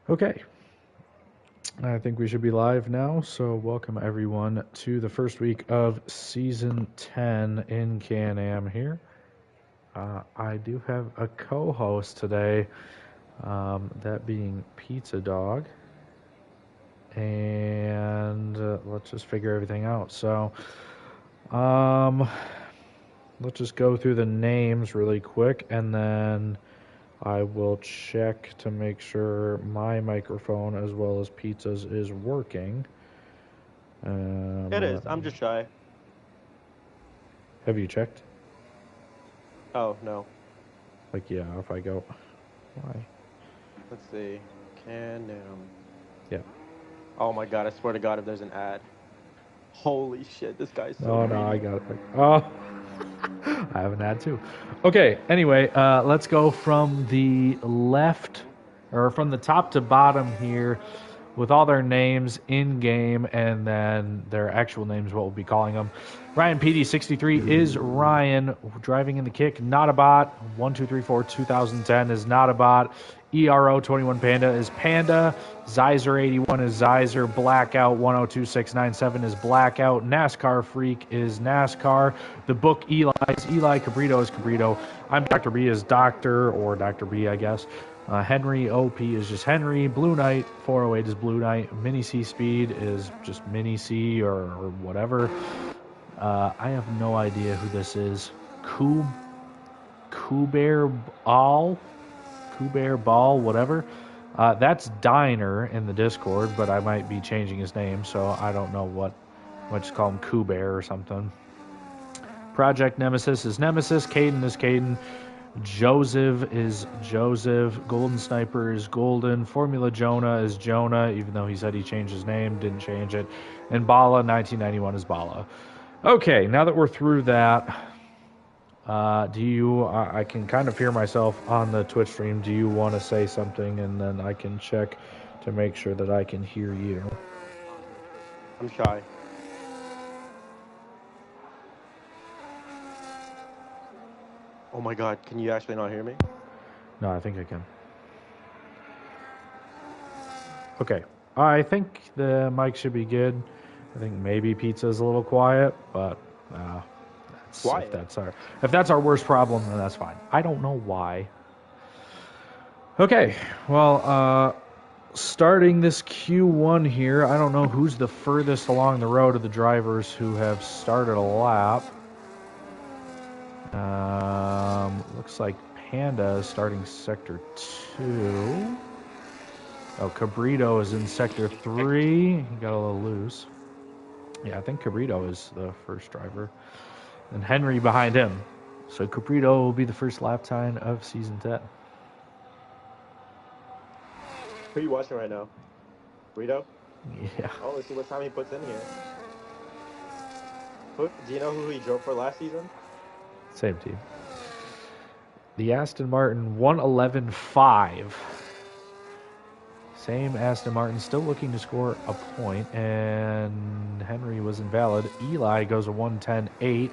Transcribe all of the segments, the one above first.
Okay, I think we should be live now. So, welcome everyone to the first week of season 10 in Can-Am here. I do have a co host today, that being Pizza Dog. And let's just figure everything out. So, um, let's just go through the names really quick and then I will check to make sure my microphone as well as Pizza's is working. It is. Let I'm me. just shy. Have you checked? Oh, no. Like, yeah, if I go. Why? Let's see. Can Yeah. Oh my god, I swear to god if there's an ad. Holy shit, this guy's so Oh, no, I greedy. got it. Oh, I have an ad too. Okay, anyway, let's go from the left, or from the top to bottom here, with all their names in game and then their actual names, what we'll be calling them. Ryan PD63 is Ryan. Driving in the kick, not a bot. 1234 2010 is not a bot. ERO 21 Panda is Panda. Zyzer 81 is Zyzer. Blackout 102697 is Blackout. NASCAR Freak is NASCAR. The book Eli is Eli. Cabrito is Cabrito. I'm Dr. B is Doctor, or Dr. B, I guess. Henry OP is just Henry. Blue Knight 408 is Blue Knight. Mini C Speed is just Mini C or whatever. I have no idea who this is. Kuber Ball, whatever. That's Diner in the Discord, but I might be changing his name, so I don't know what. I might just call him Kuber or something. Project Nemesis is Nemesis. Caden is Caden. Joseph is Joseph. Golden Sniper is Golden. Formula Jonah is Jonah, even though he said he changed his name, didn't change it. And Bala 1991 is Bala. Okay, now that we're through that, I can kind of hear myself on the Twitch stream. Do you want to say something and then I can check to make sure that I can hear you? I'm shy. Oh my god, can you actually not hear me? No, I think I can. Okay, I think the mic should be good. I think maybe Pizza's a little quiet, but Quiet. if that's our worst problem, then that's fine. I don't know why. Okay, well, starting this Q1 here, I don't know who's the furthest along the road of the drivers who have started a lap. Looks like Panda is starting sector 2. Oh, Cabrito is in sector 3. He got a little loose. Yeah, I think Cabrito is the first driver. And Henry behind him. So Cabrito will be the first lap time of season 10. Who are you watching right now? Rito? Yeah. Oh, let's see what time he puts in here. Do you know who he drove for last season? Same team. The Aston Martin 111.5. Same Aston Martin, still looking to score a point, and Henry was invalid. Eli goes a 110.8.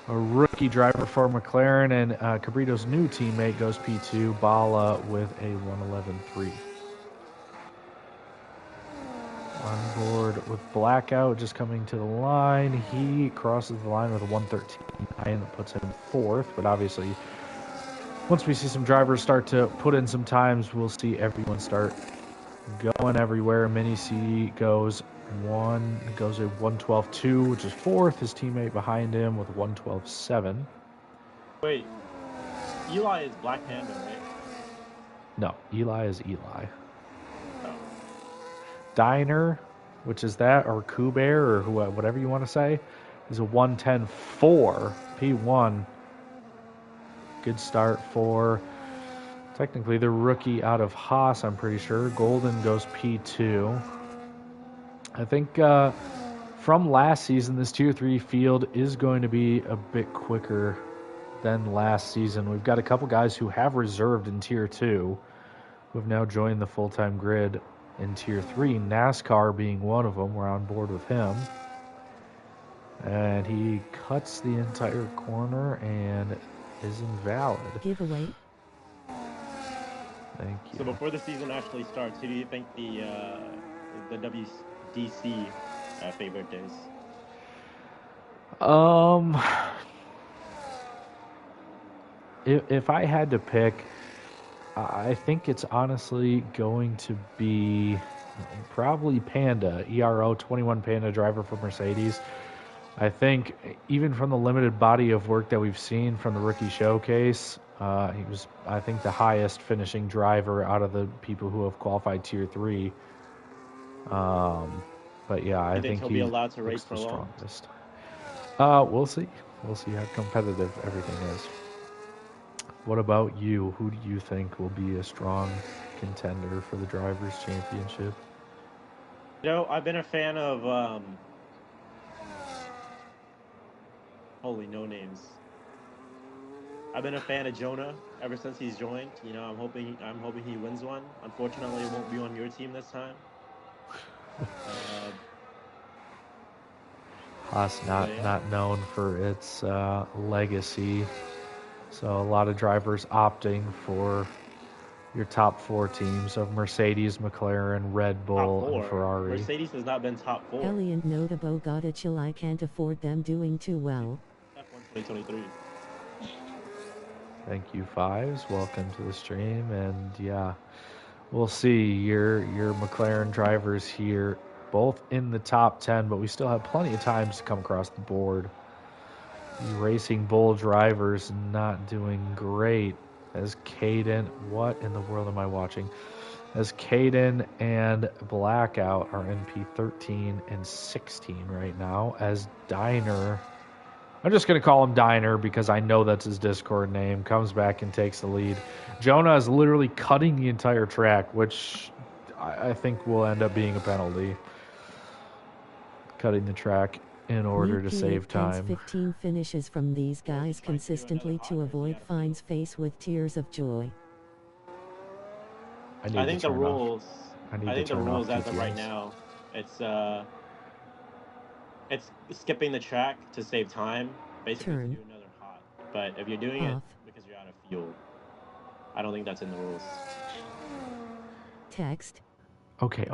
A rookie driver for McLaren, and Cabrito's new teammate goes P2. Bala with a 111.3. On board with Blackout, just coming to the line. He crosses the line with a 113.9 that puts him fourth, but obviously once we see some drivers start to put in some times, we'll see everyone start going everywhere. Mini C goes a 112.2, which is fourth. His teammate behind him with 112.7. Wait, Eli is Black Panda, right? No, Eli is Eli. Oh. Diner, which is that, or Kuber, or whatever you want to say, is a 110.4. P1. Good start for technically the rookie out of Haas, I'm pretty sure. Golden goes P2. I think from last season, this Tier 3 field is going to be a bit quicker than last season. We've got a couple guys who have reserved in Tier 2 who have now joined the full-time grid in Tier 3. NASCAR being one of them. We're on board with him. And he cuts the entire corner and is invalid. Giveaway. Thank you. So before the season actually starts, who do you think the WDC favorite is? If I had to pick, I think it's honestly going to be probably Panda, ERO 21 Panda driver for Mercedes. I think even from the limited body of work that we've seen from the rookie showcase, he was, I think, the highest finishing driver out of the people who have qualified Tier 3. But yeah, I think he'll be allowed to race for the long? strongest. We'll see. We'll see how competitive everything is. What about you? Who do you think will be a strong contender for the Drivers' Championship? You know, I've been a fan of holy no names. I've been a fan of Jonah ever since he's joined. You know, I'm hoping he wins one. Unfortunately, it won't be on your team this time. Haas not known for its legacy, so a lot of drivers opting for your top 4 teams of Mercedes, McLaren, Red Bull, and Ferrari. Mercedes has not been top 4. Elian notable gotta chill, I can't afford them doing too well. F1 2023. Thank you, Fives. Welcome to the stream, and yeah, we'll see your McLaren drivers here, both in the top 10, but we still have plenty of times to come across the board. The Racing Bull drivers not doing great, as Caden, what in the world am I watching? As Caden and Blackout are in P13 and 16 right now, as Diner, I'm just going to call him Diner because I know that's his Discord name, comes back and takes the lead. Jonah is literally cutting the entire track, which I think will end up being a penalty. Cutting the track in order to save time. 15 finishes from these guys consistently to avoid fines, face with tears of joy. I think the rules as of right now, it's skipping the track to save time, basically to do another hot. But if you're doing it because you're out of fuel, I don't think that's in the rules. Text. Okay.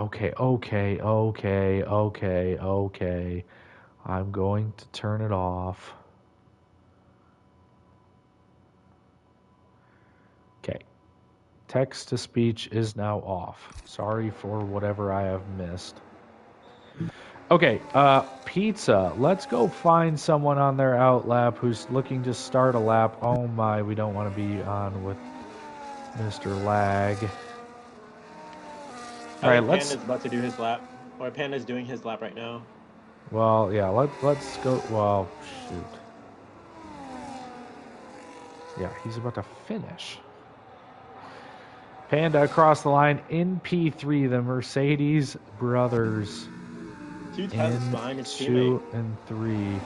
I'm going to turn it off. Okay. Text to speech is now off. Sorry for whatever I have missed. Okay, pizza. Let's go find someone on their out lap who's looking to start a lap. Oh my, we don't want to be on with Mr. Lag. All right, Panda's about to do his lap. Or Panda's doing his lap right now. Well, yeah, let's go. Well, shoot. Yeah, he's about to finish. Panda across the line in P3, the Mercedes brothers. 2 tenths behind his teammate. 2 and 3.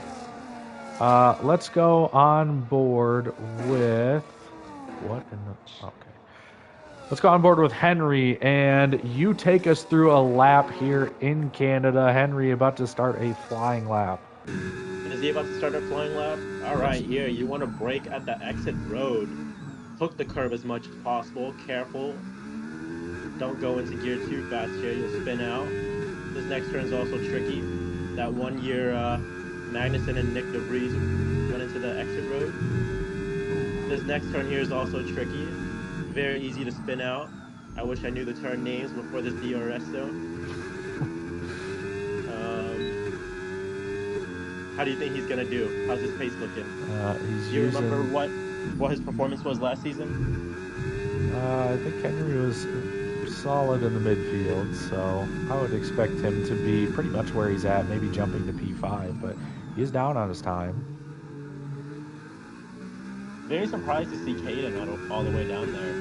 Let's go on board with what in the okay. Let's go on board with Henry, and you take us through a lap here in Canada. Henry about to start a flying lap. Is he about to start a flying lap? All right, here you want to brake at the exit road. Hook the curb as much as possible. Careful. Don't go into gear too fast here. You'll spin out. This next turn is also tricky. That 1 year Magnussen and Nick DeVries went into the exit road. This next turn here is also tricky. Very easy to spin out. I wish I knew the turn names before this DRS zone. How do you think he's gonna do? How's his pace looking? Do you remember what his performance was last season? I think Henry was solid in the midfield, so I would expect him to be pretty much where he's at, maybe jumping to P5, but he's down on his time. Very surprised to see Caden all the way down there.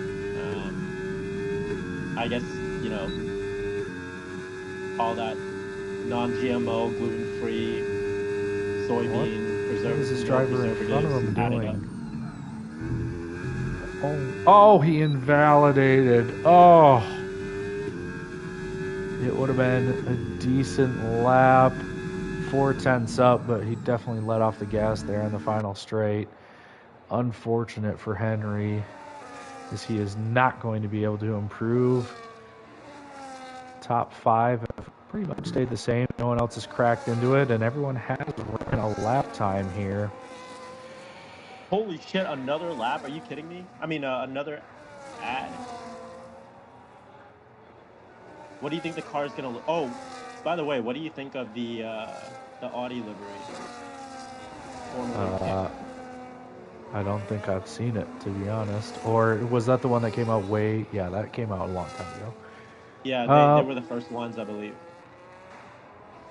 I guess, you know, all that non-GMO, gluten-free, soybean, preservatives. What is this driver in front of him doing? Oh, he invalidated. Oh. It would have been a decent lap. 4 tenths up, but he definitely let off the gas there in the final straight. Unfortunate for Henry. as he is not going to be able to improve. Top 5 have pretty much stayed the same. No one else has cracked into it, and everyone has ran a lap time here. Holy shit, another lap? Are you kidding me? I mean, another ad. What do you think the car is gonna look? Oh, by the way, what do you think of the Audi livery? I don't think I've seen it, to be honest. Or was that the one that came out way... Yeah, that came out a long time ago. Yeah, they were the first ones, I believe.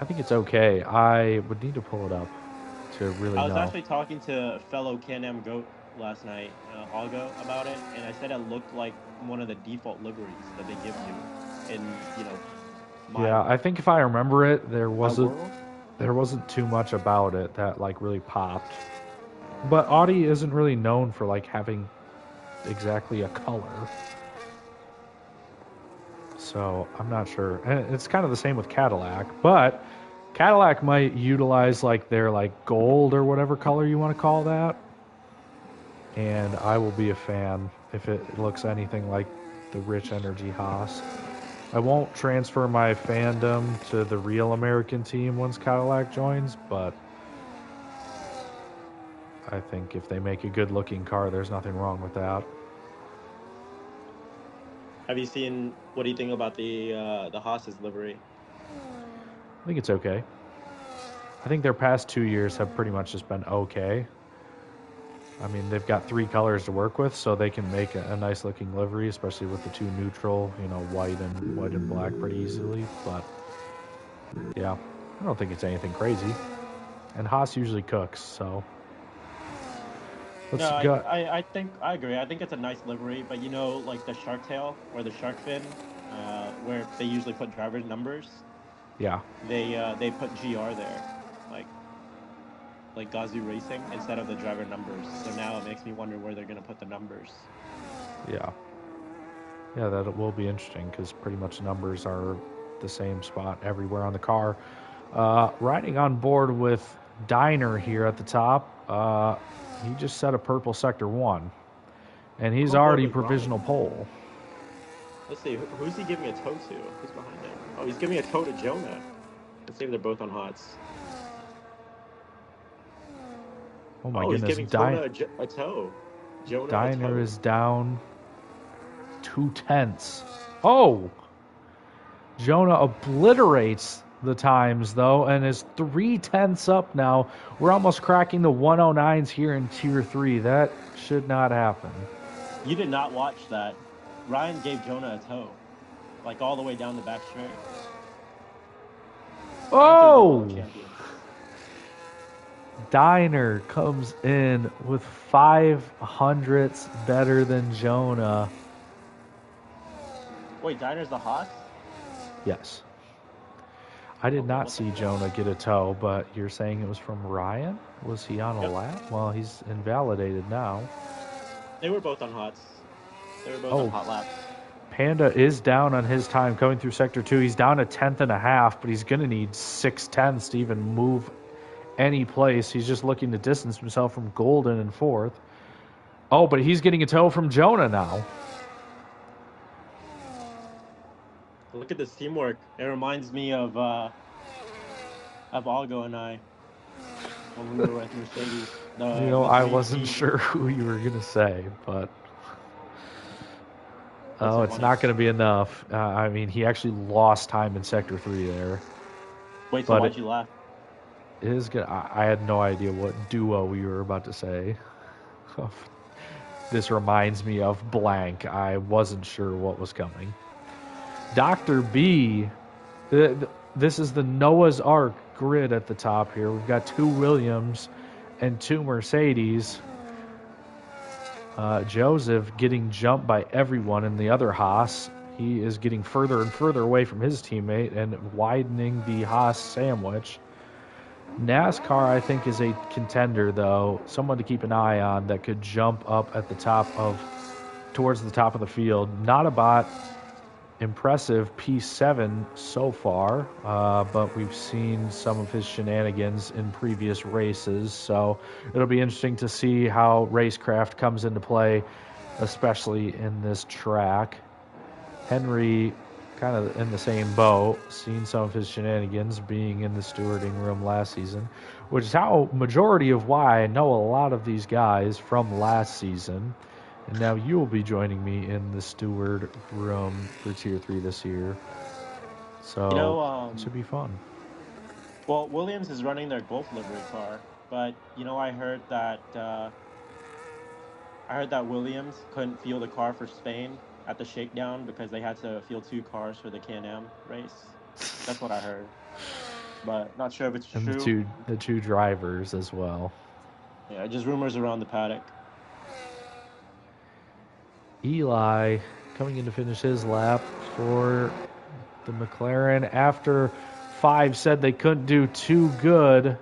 I think it's okay. I would need to pull it up to really know. I was actually talking to fellow Can-Am Goat last night, Algo, about it, and I said it looked like one of the default liveries that they give you in, Yeah, I think if I remember it, there wasn't too much about it that like really popped. But Audi isn't really known for like having exactly a color. So I'm not sure. And it's kind of the same with Cadillac, but Cadillac might utilize like their like gold or whatever color you want to call that. And I will be a fan if it looks anything like the Rich Energy Haas. I won't transfer my fandom to the real American team once Cadillac joins, but I think if they make a good-looking car, there's nothing wrong with that. Have you seen? What do you think about the Haas's livery? I think it's okay. I think their past 2 years have pretty much just been okay. I mean, they've got 3 colors to work with, so they can make a nice-looking livery, especially with the 2 neutral, white and black pretty easily. But yeah, I don't think it's anything crazy. And Haas usually cooks, so. I think I agree. I think it's a nice livery, but like the shark tail or the shark fin, where they usually put driver numbers. Yeah. They put GR there, like Gazoo Racing instead of the driver numbers. So now it makes me wonder where they're gonna put the numbers. Yeah. Yeah, that will be interesting because pretty much numbers are the same spot everywhere on the car. Riding on board with Diner here at the top. He just set a purple sector 1, and he's already provisional pole. Let's see, who's he giving a tow to? Who's behind him? Oh, he's giving a tow to Jonah. Let's see if they're both on hots. Oh my goodness, he's giving Jonah a tow. Jonah Diner is down 2/10. Oh! Jonah obliterates the times, though, and is 3/10 up now. We're almost cracking the 109s here in Tier 3. That should not happen. You did not watch that. Ryan gave Jonah a tow, like all the way down the back straight. Oh! Diner comes in with 500ths better than Jonah. Wait, Diner's the Haas? Yes. I did not see Jonah get a tow, but you're saying it was from Ryan? Was he on a lap? Well, he's invalidated now. They were both on hots. They were both on hot laps. Panda is down on his time coming through Sector 2. He's down a 10.5, but he's going to need 6/10 to even move any place. He's just looking to distance himself from Golden in 4th. Oh, but he's getting a tow from Jonah now. Look at this teamwork. It reminds me of Algo and I when we were with Mercedes. I wasn't sure who you were going to say, but it's not going to be enough. I mean, he actually lost time in Sector 3 there. Wait, so why'd you laugh? It is good. I had no idea what duo we were about to say. This reminds me of blank. I wasn't sure what was coming. Dr. B, this is the Noah's Ark grid at the top here. We've got 2 Williams and 2 Mercedes. Joseph getting jumped by everyone in the other Haas. He is getting further and further away from his teammate and widening the Haas sandwich. NASCAR, I think, is a contender, though. Someone to keep an eye on that could jump up at the towards the top of the field. Not a bot. Impressive P7 so far, but we've seen some of his shenanigans in previous races, so it'll be interesting to see how Racecraft comes into play especially in this track. Henry kind of in the same boat, seen some of his shenanigans being in the stewarding room last season, which is how majority of why I know a lot of these guys from last season. And now you will be joining me in the steward room for Tier 3 this year. So it should be fun. Well, Williams is running their Gulf livery car, but I heard that Williams couldn't field a car for Spain at the shakedown because they had to field 2 cars for the Can-Am race. That's what I heard, but not sure if it's And true. the two drivers as well. Yeah, just rumors around the paddock. Eli coming in to finish his lap for the McLaren after 5 said they couldn't do too good.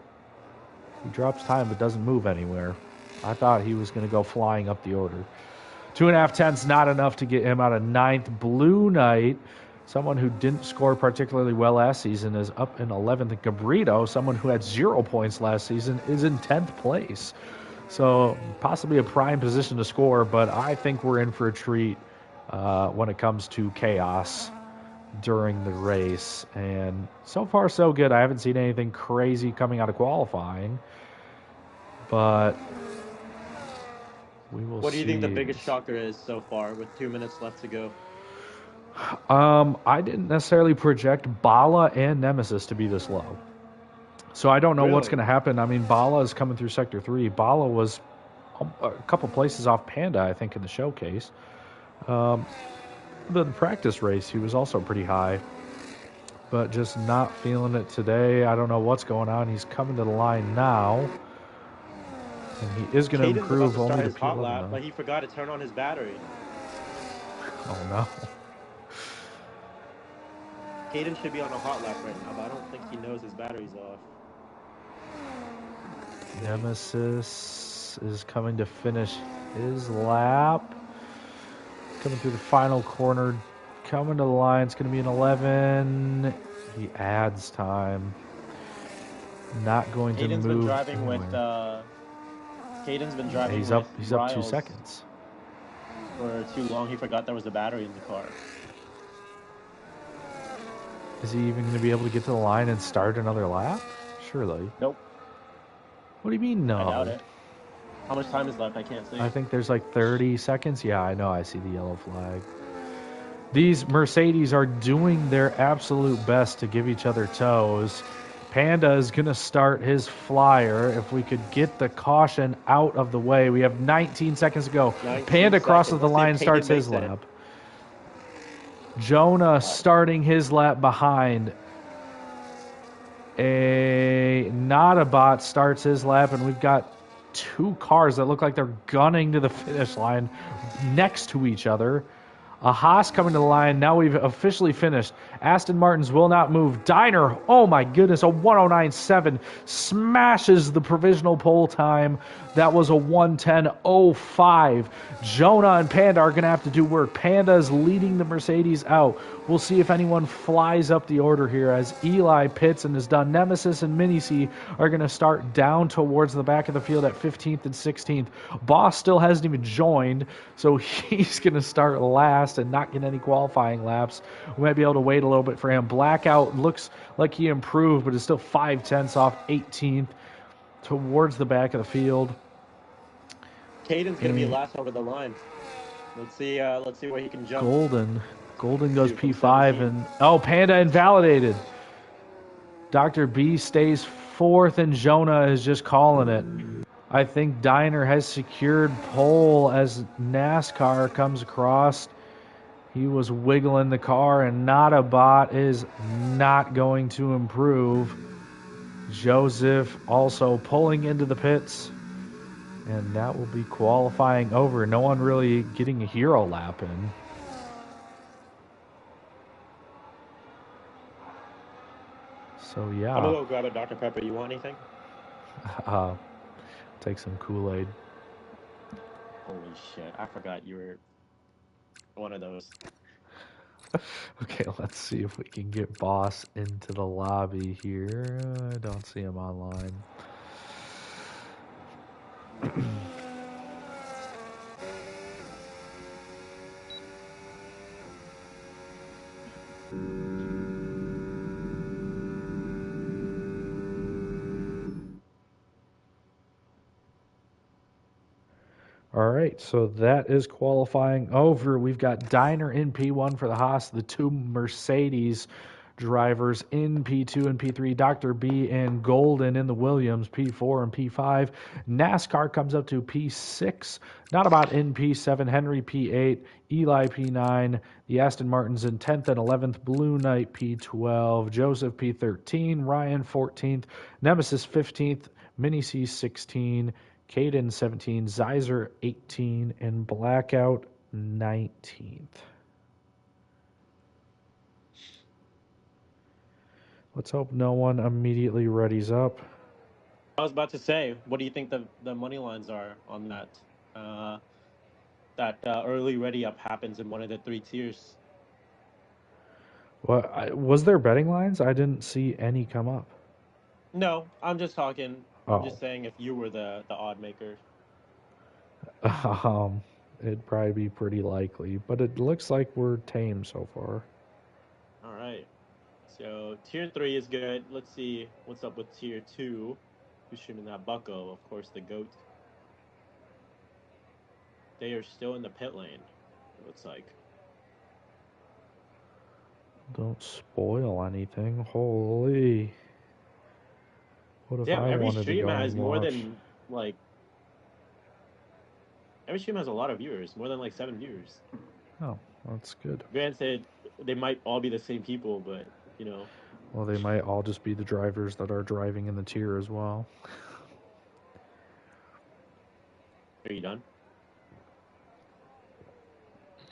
He drops time but doesn't move anywhere. I thought he was going to go flying up the order. 2.5 tenths not enough to get him out of 9th. Blue Knight, someone who didn't score particularly well last season, is up in 11th. And Cabrito, someone who had 0 points last season, is in 10th place. So possibly a prime position to score, but I think we're in for a treat when it comes to chaos during the race. And so far, so good. I haven't seen anything crazy coming out of qualifying, but we will see. What do you think the biggest shocker is so far with 2 minutes left to go? I didn't necessarily project Bala and Nemesis to be this low. So I don't know what's going to happen. I mean, Bala is coming through Sector 3. Bala was a couple places off Panda, I think, in the showcase. The practice race, he was also pretty high. But just not feeling it today. I don't know what's going on. He's coming to the line now. And he is going to improve only to hot lap, but he forgot to turn on his battery. Oh, no. Caden should be on a hot lap right now, but I don't think he knows his battery's off. Nemesis is coming to finish his lap. Coming through the final corner. Coming to the line. It's going to be an 11. He adds time. Not going to move. Been driving with... Caden's been driving he's up 2 seconds. For too long. He forgot there was a battery in the car. Is he even going to be able to get to the line and start another lap? Surely. Nope. What do you mean, no? I doubt it. How much time is left? I can't see. I think there's like 30 seconds. Yeah, I know. I see the yellow flag. These Mercedes are doing their absolute best to give each other toes. Panda is going to start his flyer. If we could get the caution out of the way. We have 19 seconds to go. Panda crosses the line and starts his lap. Jonah starting his lap behind. A Notabot starts his lap, and we've got 2 cars that look like they're gunning to the finish line next to each other. A Haas coming to the line. Now we've officially finished. Aston Martins will not move. Diner, oh my goodness, a 109.7 smashes the provisional pole time. That was a 110.05. Jonah and Panda are going to have to do work. Panda is leading the Mercedes out. We'll see if anyone flies up the order here as Eli pits and is done. Nemesis and Mini-C are going to start down towards the back of the field at 15th and 16th. Boss still hasn't even joined, so he's going to start last and not get any qualifying laps. We might be able to wait a little bit for him. Blackout looks like he improved, but is still 5 tenths off 18th towards the back of the field. Caden's going to be last over the line. Let's see where he can jump. Golden goes P5 and Panda invalidated. Dr. B stays 4th and Jonah is just calling it. I think Diner has secured pole as NASCAR comes across. He was wiggling the car, and Notabot is not going to improve. Joseph also pulling into the pits, and that will be qualifying over. No one really getting a hero lap in. So, yeah. I'm going to go grab a Dr. Pepper. You want anything? Take some Kool-Aid. Holy shit. I forgot you were one of those. Okay, let's see if we can get Boss into the lobby here. I don't see him online. All right, so that is qualifying over. We've got Diner in P1 for the Haas, the two Mercedes drivers in P2 and P3, Dr. B and Golden in the Williams, P4 and P5. NASCAR comes up to P6, Not About in P7, Henry P8, Eli P9, the Aston Martins in 10th and 11th, Blue Knight P12, Joseph P13, Ryan 14th, Nemesis 15th, Mini C 16, Caden 17, Zeiser 18, and Blackout 19th. Let's hope no one immediately readies up. I was about to say, what do you think the money lines are on that? Early ready up happens in one of the 3 tiers. Was there betting lines? I didn't see any come up. No, I'm just talking. Oh. I'm just saying if you were the odd maker. It'd probably be pretty likely, but it looks like we're tame so far. All right. So tier 3 is good. Let's see what's up with tier 2. Who's shooting that bucko? Of course, the GOAT. They are still in the pit lane, it looks like. Don't spoil anything. Holy. What if I every wanted stream to go has and more watch? than like. Every stream has a lot of viewers, more than like 7 viewers. Oh, that's good. Granted, they might all be the same people, but you know. Well, they might all just be the drivers that are driving in the tier as well. Are you done?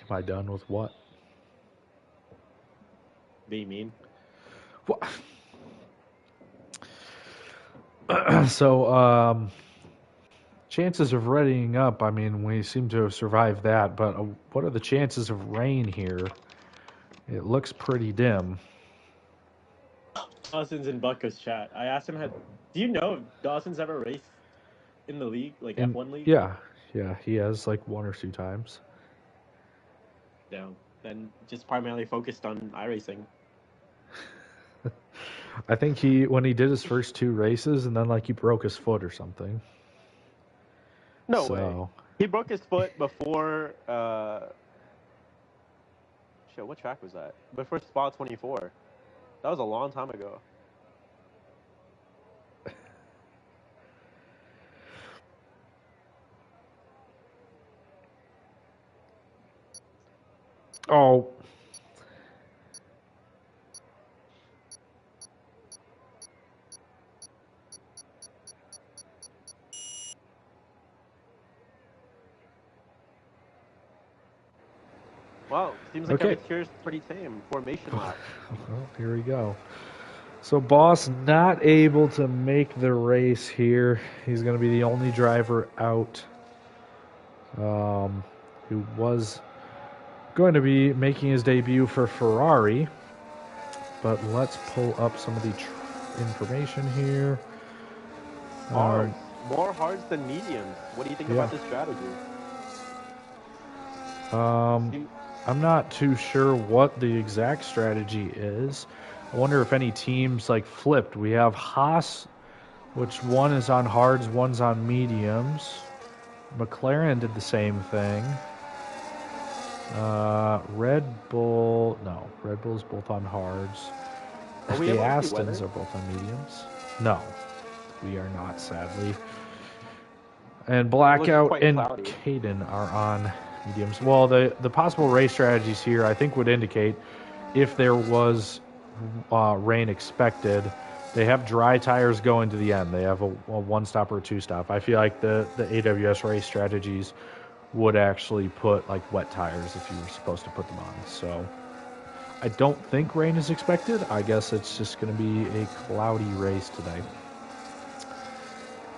Am I done with what? Being mean? What? So, chances of readying up, I mean, we seem to have survived that, but what are the chances of rain here? It looks pretty dim. Dawson's in Bucko's chat. I asked him, do you know if Dawson's ever raced in the league, like F1 league? Yeah, he has like 1 or 2 times. No, then just primarily focused on iRacing. I think when he did his first 2 races, and then like he broke his foot or something. No way. He broke his foot before. Shit, what track was that? Before Spa 24. That was a long time ago. Oh. Wow, seems like every tier is pretty tame. Formation lap. Well, here we go. So Boss not able to make the race here. He's going to be the only driver out who was going to be making his debut for Ferrari. But let's pull up some of the information here. Hard. More hards than mediums. What do you think about this strategy? I'm not too sure what the exact strategy is. I wonder if any teams like flipped. We have Haas, which one is on hards, one's on mediums. McLaren did the same thing. Red Bull's both on hards. The Astons are both on mediums. No, we are not, sadly. And Blackout and Caden are on mediums. Well, the possible race strategies here, I think, would indicate if there was rain expected, they have dry tires going to the end. They have a 1-stop or a 2-stop. I feel like the AWS race strategies would actually put like wet tires if you were supposed to put them on. So I don't think rain is expected. I guess it's just going to be a cloudy race today.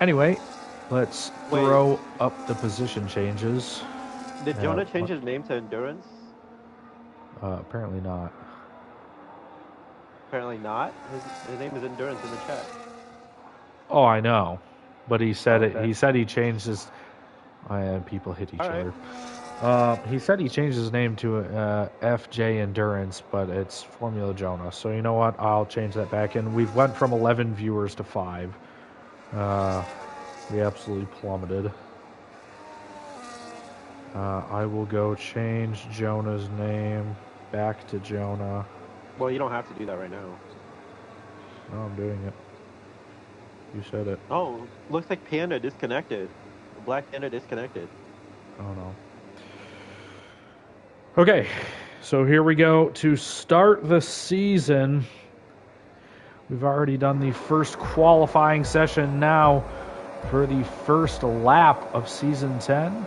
Anyway, let's throw up the position changes. Did Jonah change his name to Endurance? Apparently not. Apparently not? His name is Endurance in the chat. Oh, I know. But he said He said he changed his... people hit each other. He said he changed his name to FJ Endurance, but it's Formula Jonah. So you know what? I'll change that back in. We've went from 11 viewers to 5. We absolutely plummeted. I will go change Jonah's name back to Jonah. Well, you don't have to do that right now. No, I'm doing it. You said it. Oh, looks like Panda disconnected. Black Panda disconnected. Oh no. Okay, so here we go to start the season. We've already done the first qualifying session now for the first lap of season 10.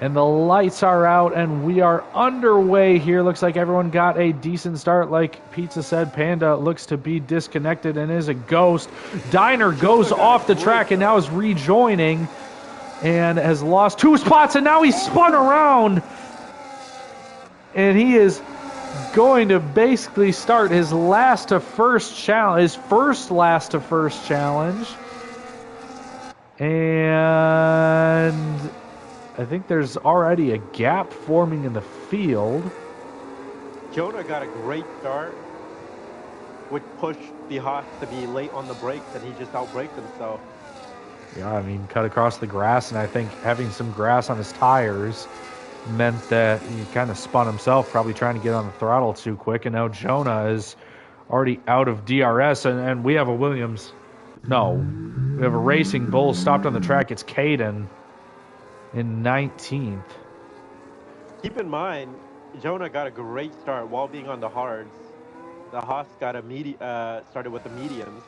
And the lights are out and we are underway here. Looks like everyone got a decent start. Like Pizza said, Panda looks to be disconnected and is a ghost. Diner goes off the track and now is rejoining and has lost 2 spots, and now he's spun around. And he is going to basically start his last to first challenge, his first last to first challenge. And I think there's already a gap forming in the field. Jonah got a great start, which pushed the Haas to be late on the brakes, and he just outbraked himself. Yeah, I mean, cut across the grass, and I think having some grass on his tires meant that he kind of spun himself, probably trying to get on the throttle too quick, and now Jonah is already out of DRS, and we have a Williams. No, we have a Racing Bull stopped on the track. It's Caden in 19th. Keep in mind, Jonah got a great start while being on the hards. The Haas got started with the mediums.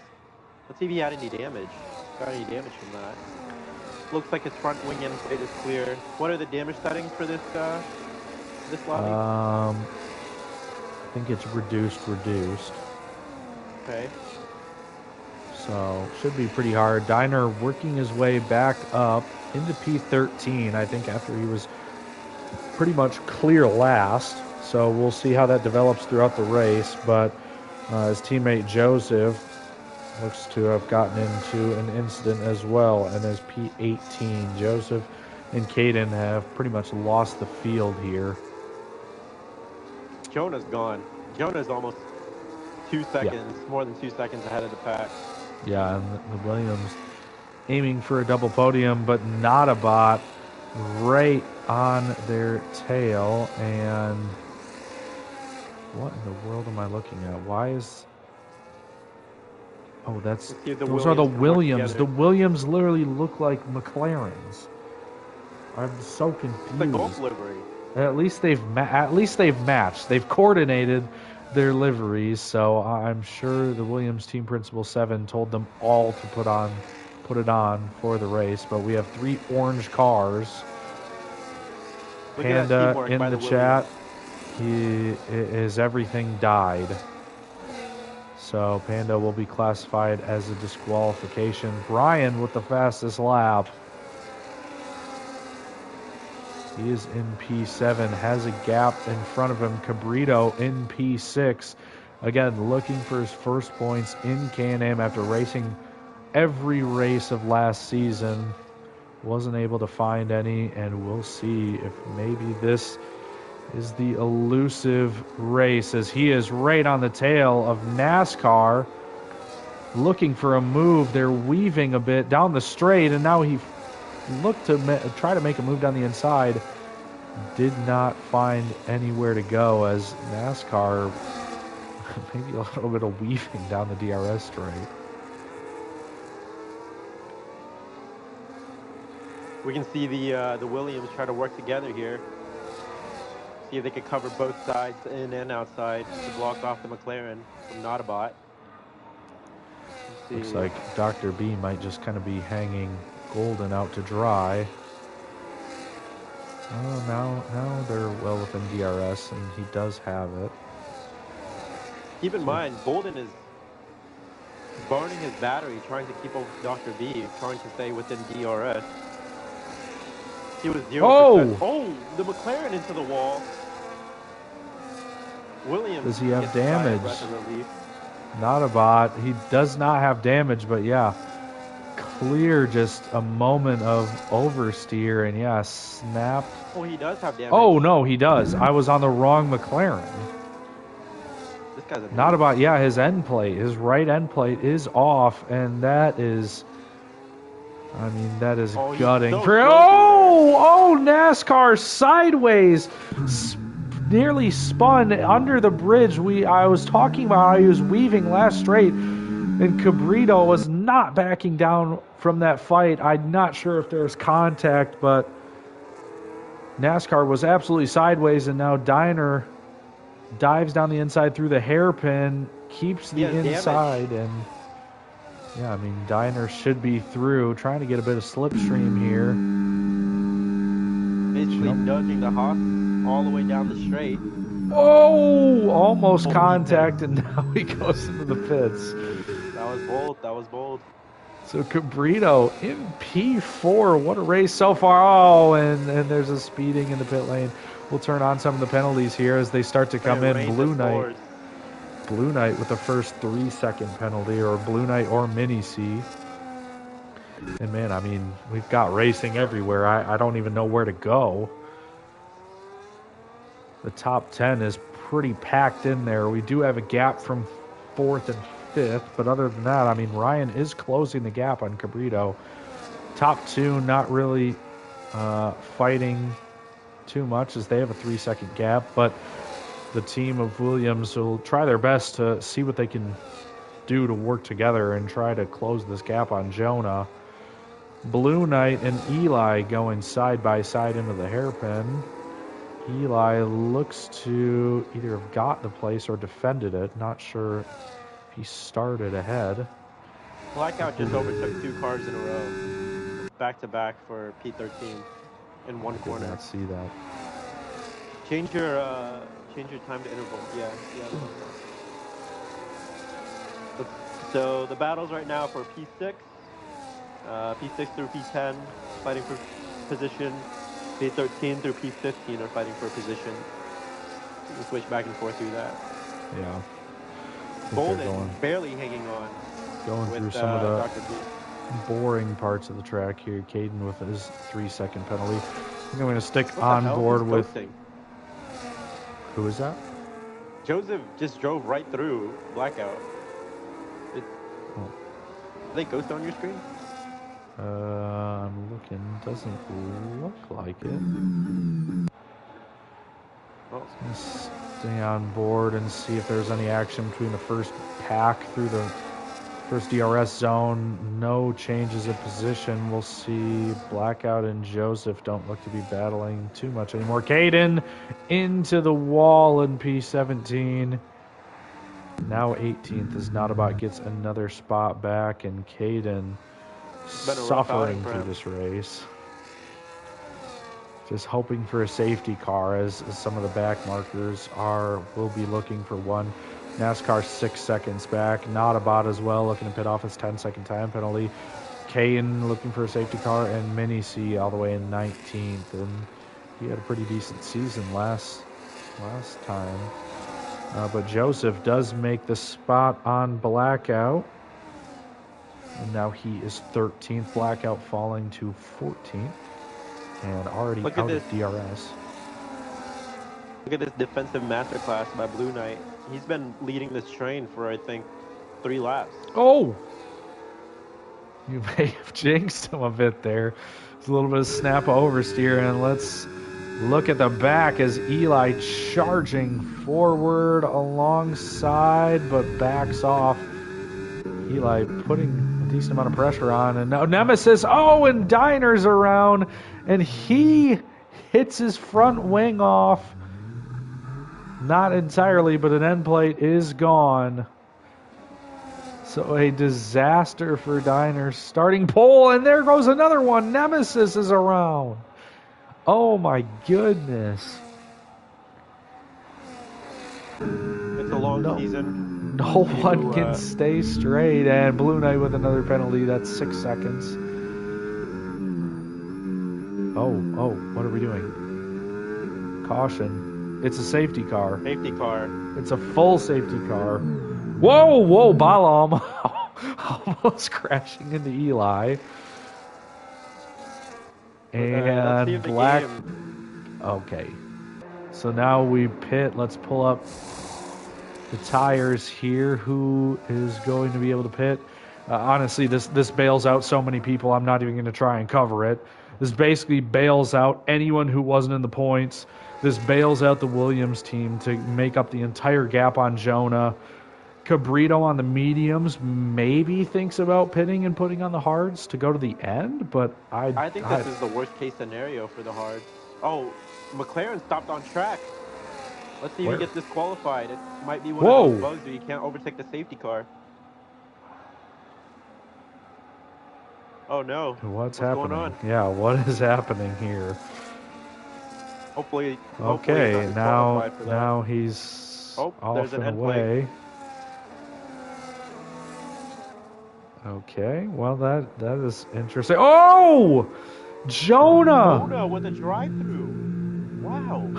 Let's see if he had any damage. Got any damage from that? Looks like his front wing end plate is clear. What are the damage settings for this lobby? I think it's reduced. Okay. So should be pretty hard. Diner working his way back up into P13, I think, after he was pretty much clear last. So we'll see how that develops throughout the race. But his teammate Joseph looks to have gotten into an incident as well, and as P18, Joseph and Caden have pretty much lost the field here. Jonah's gone. Jonah's almost 2 seconds, more than 2 seconds ahead of the pack. Yeah, and the Williams aiming for a double podium, but not a bot right on their tail. And what in the world am I looking at? Why is... Oh, those are the Williams. The Williams literally look like McLarens. I'm so confused. The Gulf livery. At least they've matched. They've coordinated their liveries, so I'm sure the Williams team principal 7 told them all to put it on for the race. But we have 3 orange cars. Panda in the chat. His everything died. So Panda will be classified as a disqualification. Brian with the fastest lap. He is in P7, has a gap in front of him. Cabrito in P6. Again, looking for his first points in Can-Am after racing every race of last season. Wasn't able to find any, and we'll see if maybe this is the elusive race, as he is right on the tail of NASCAR, looking for a move. They're weaving a bit down the straight, and now he looked to try to make a move down the inside. Did not find anywhere to go, as NASCAR maybe a little bit of weaving down the DRS straight. We can see the Williams try to work together here. See if they could cover both sides, in and outside, to block off the McLaren from Notabot. Looks like Dr. B might just kind of be hanging Golden out to dry. Oh, now they're well within DRS, and he does have it. Keep in mind, Golden is burning his battery, trying to keep up with Dr. B, trying to stay within DRS. He was 0%. Oh, the McLaren into the wall. Williams. Does he have damage? Not a bot. He does not have damage, but yeah. Clear, just a moment of oversteer, and yeah, snapped. Oh, he does have damage. Oh, no, he does. I was on the wrong McLaren. This guy's a Not about, yeah, his end plate, his right end plate is off, and that is, I mean, that is gutting. So Oh, Oh, NASCAR sideways. Nearly spun under the bridge. I was talking about how he was weaving last straight, and Cabrito was not backing down from that fight. I'm not sure if there's contact, but NASCAR was absolutely sideways, and now Diner dives down the inside through the hairpin, keeps the inside, and yeah, I mean, Diner should be through, trying to get a bit of slipstream here. Basically nudging the Haas all the way down the straight. Oh, almost contact, and now he goes into the pits. That was bold. That was bold. So Cabrito in P4. What a race so far. Oh, and there's a speeding in the pit lane. We'll turn on some of the penalties here as they start to come in. Blue Knight with the first 3-second penalty, or Blue Knight or Mini C. And man, I mean, we've got racing everywhere. I don't even know where to go. The top 10 is pretty packed in there. We do have a gap from 4th and 5th, but other than that, I mean, Ryan is closing the gap on Cabrito. Top 2 not really fighting too much as they have a 3-second gap, but the team of Williams will try their best to see what they can do to work together and try to close this gap on Jonah. Blue Knight and Eli going side by side into the hairpin. Eli looks to either have got the place or defended it. Not sure if he started ahead. Blackout just overtook 2 cars in a row, back to back for P13 in one corner. Did not see that. Change your time to interval. Yeah. So the battles right now for P6, P6 through P10 fighting for position. P13 through P15 are fighting for a position. You can switch back and forth through that. Yeah. Bolden barely hanging on. Going through some of the boring parts of the track here. Caden with his 3-second penalty. I think I'm going to stick on board with... Who is that? Joseph just drove right through Blackout. Did they ghost on your screen? I'm looking. Doesn't look like it. Let's stay on board and see if there's any action between the first pack through the first DRS zone. No changes of position. We'll see Blackout and Joseph don't look to be battling too much anymore. Caden into the wall in P17. Now 18th as Not gets another spot back, and Caden suffering through this race. Just hoping for a safety car as some of the back markers will be looking for one. NASCAR 6 seconds back. Not as well, looking to pit off his 10-second time penalty. Caden looking for a safety car, and Mini C all the way in 19th. And he had a pretty decent season last time. But Joseph does make the spot on Blackout. And now he is 13th. Blackout falling to 14th. And already out of DRS. Look at this defensive masterclass by Blue Knight. He's been leading this train for, I think, 3 laps. Oh! You may have jinxed him a bit there. There's a little bit of snap oversteer, and let's look at the back as Eli charging forward alongside, but backs off. Eli putting a decent amount of pressure on, and now Nemesis, and Diner's around, and he hits his front wing off. Not entirely, but an end plate is gone. So a disaster for Diner's starting pole, and there goes another one. Nemesis is around. Oh my goodness. It's a long season. No one can stay straight, and Blue Knight with another penalty. That's 6 seconds. Oh, what are we doing? Caution. It's a safety car. Safety car. It's a full safety car. Whoa, Balam. Almost crashing into Eli. And Black. Okay. So now we pit. Let's pull up the tires here. Who is going to be able to pit? Honestly, this bails out so many people. I'm not even going to try and cover it. This basically bails out anyone who wasn't in the points. This bails out the Williams team to make up the entire gap on Jonah. Cabrito on the mediums maybe thinks about pitting and putting on the hards to go to the end, but I think this is the worst case scenario for the hards. Oh, McLaren stopped on track. Let's see if he gets disqualified. It might be one of those bugs where you can't overtake the safety car. Oh no. What's happening? Going on? Yeah, what is happening here? Hopefully. Okay, now he's off and away. Okay, well that is interesting. Oh, Jonah with a drive-through. Wow.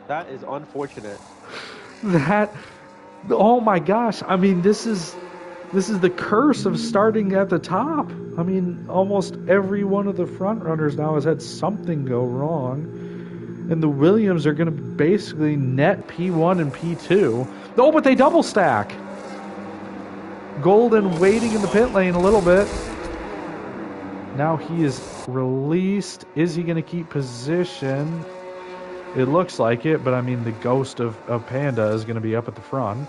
That is unfortunate. Oh my gosh! I mean, this is the curse of starting at the top. I mean, almost every one of the front runners now has had something go wrong, and the Williams are going to basically net P1 and P2. Oh, but they double stack. Golden waiting in the pit lane a little bit. Now he is released. Is he going to keep position? It looks like it, but I mean, the ghost of Panda is going to be up at the front.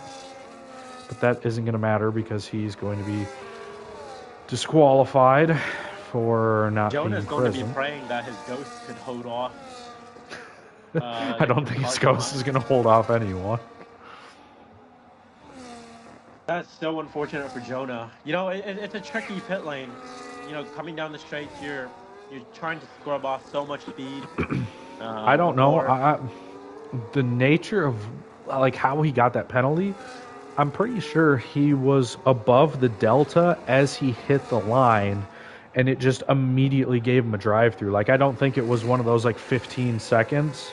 But that isn't going to matter because he's going to be disqualified for not Jonah's being present. Going to be praying that his ghost could hold off. I don't think his ghost is going to hold off anyone. That's so unfortunate for Jonah. You know, it's a tricky pit lane. You know, coming down the straight, you're trying to scrub off so much speed. I don't know. The nature of like how he got that penalty, I'm pretty sure he was above the delta as he hit the line, and it just immediately gave him a drive-through. Like, I don't think it was one of those like 15 seconds,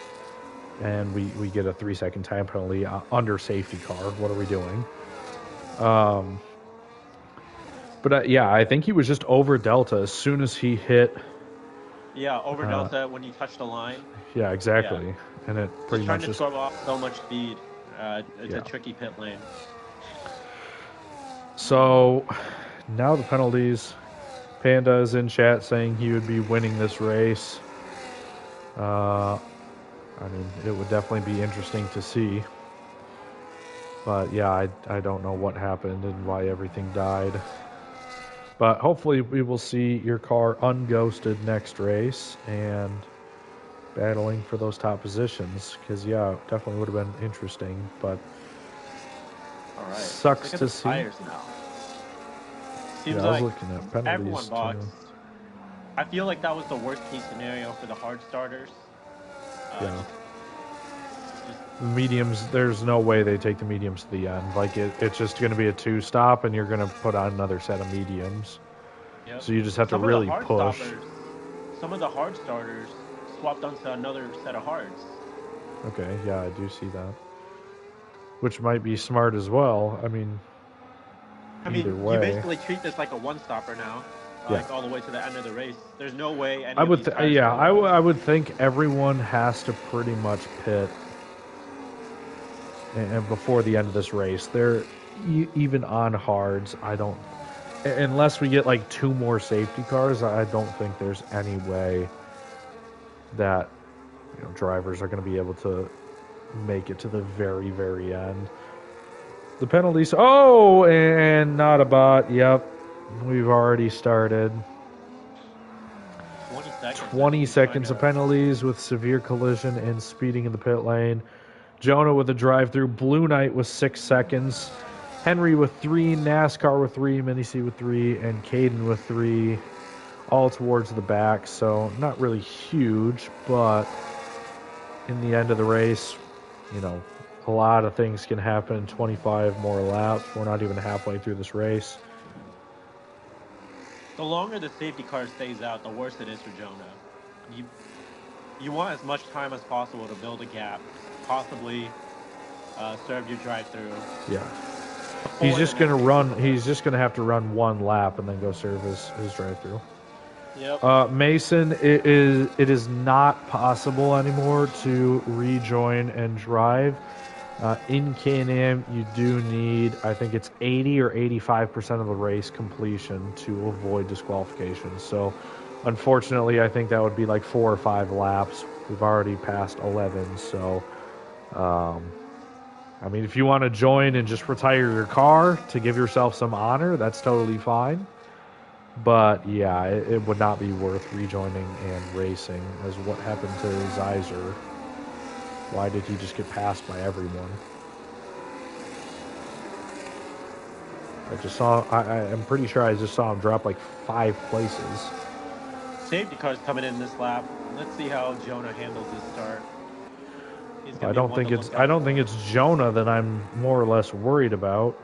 and we get a 3-second time penalty under safety car. What are we doing? But yeah, I think he was just over delta as soon as he hit. Yeah, over delta when he touched the line. Yeah, exactly. Yeah. And it pretty much just trying to scrub off so much speed. It's a tricky pit lane. So now the penalties. Panda is in chat saying he would be winning this race. I mean, it would definitely be interesting to see. But yeah, I don't know what happened and why everything died. But hopefully we will see your car unghosted next race and battling for those top positions. Because, yeah, it definitely would have been interesting. But all right. Sucks to see. Tires now. Seems I was looking at penalties everyone boxed. I feel like that was the worst case scenario for the hard starters. Yeah. Mediums, there's no way they take the mediums to the end. Like, it's just going to be a 2-stop, and you're going to put on another set of mediums. Yep. So you just have to really push. Some of the hard starters swapped onto another set of hards. Okay, yeah, I do see that. Which might be smart as well. I mean, either way. You basically treat this like a one-stopper now. Like all the way to the end of the race. There's no way any I would think everyone has to pretty much pit and before the end of this race. They're even on hards. I don't, unless we get like 2 more safety cars, I don't think there's any way that drivers are going to be able to make it to the very, very end. The penalties. Oh, and not a bot. Yep, we've already started. 20 seconds of penalties with severe collision and speeding in the pit lane. Jonah with a drive-through. Blue Knight with 6 seconds. Henry with 3. NASCAR with 3. Mini C with 3. And Caden with 3. All towards the back. So not really huge, but in the end of the race, a lot of things can happen in 25 more laps. We're not even halfway through this race. The longer the safety car stays out, the worse it is for Jonah. You want as much time as possible to build a gap, possibly serve your drive-through. Yeah. He's just going to run. He's just going to have to run 1 lap and then go serve his drive-through. Yep. Mason, it is not possible anymore to rejoin and drive. In Can-Am, you do need, I think it's 80 or 85% of the race completion to avoid disqualification. So Unfortunately, I think that would be like 4 or 5 laps. We've already passed 11, so I mean, if you want to join and just retire your car to give yourself some honor, that's totally fine. But yeah, it would not be worth rejoining and racing, as what happened to Zeiser. Why did he just get passed by everyone? I just saw, I'm pretty sure I just saw him drop like 5 places. Safety car's coming in this lap. Let's see how Jonah handles this start. I don't think it's Jonah that I'm more or less worried about,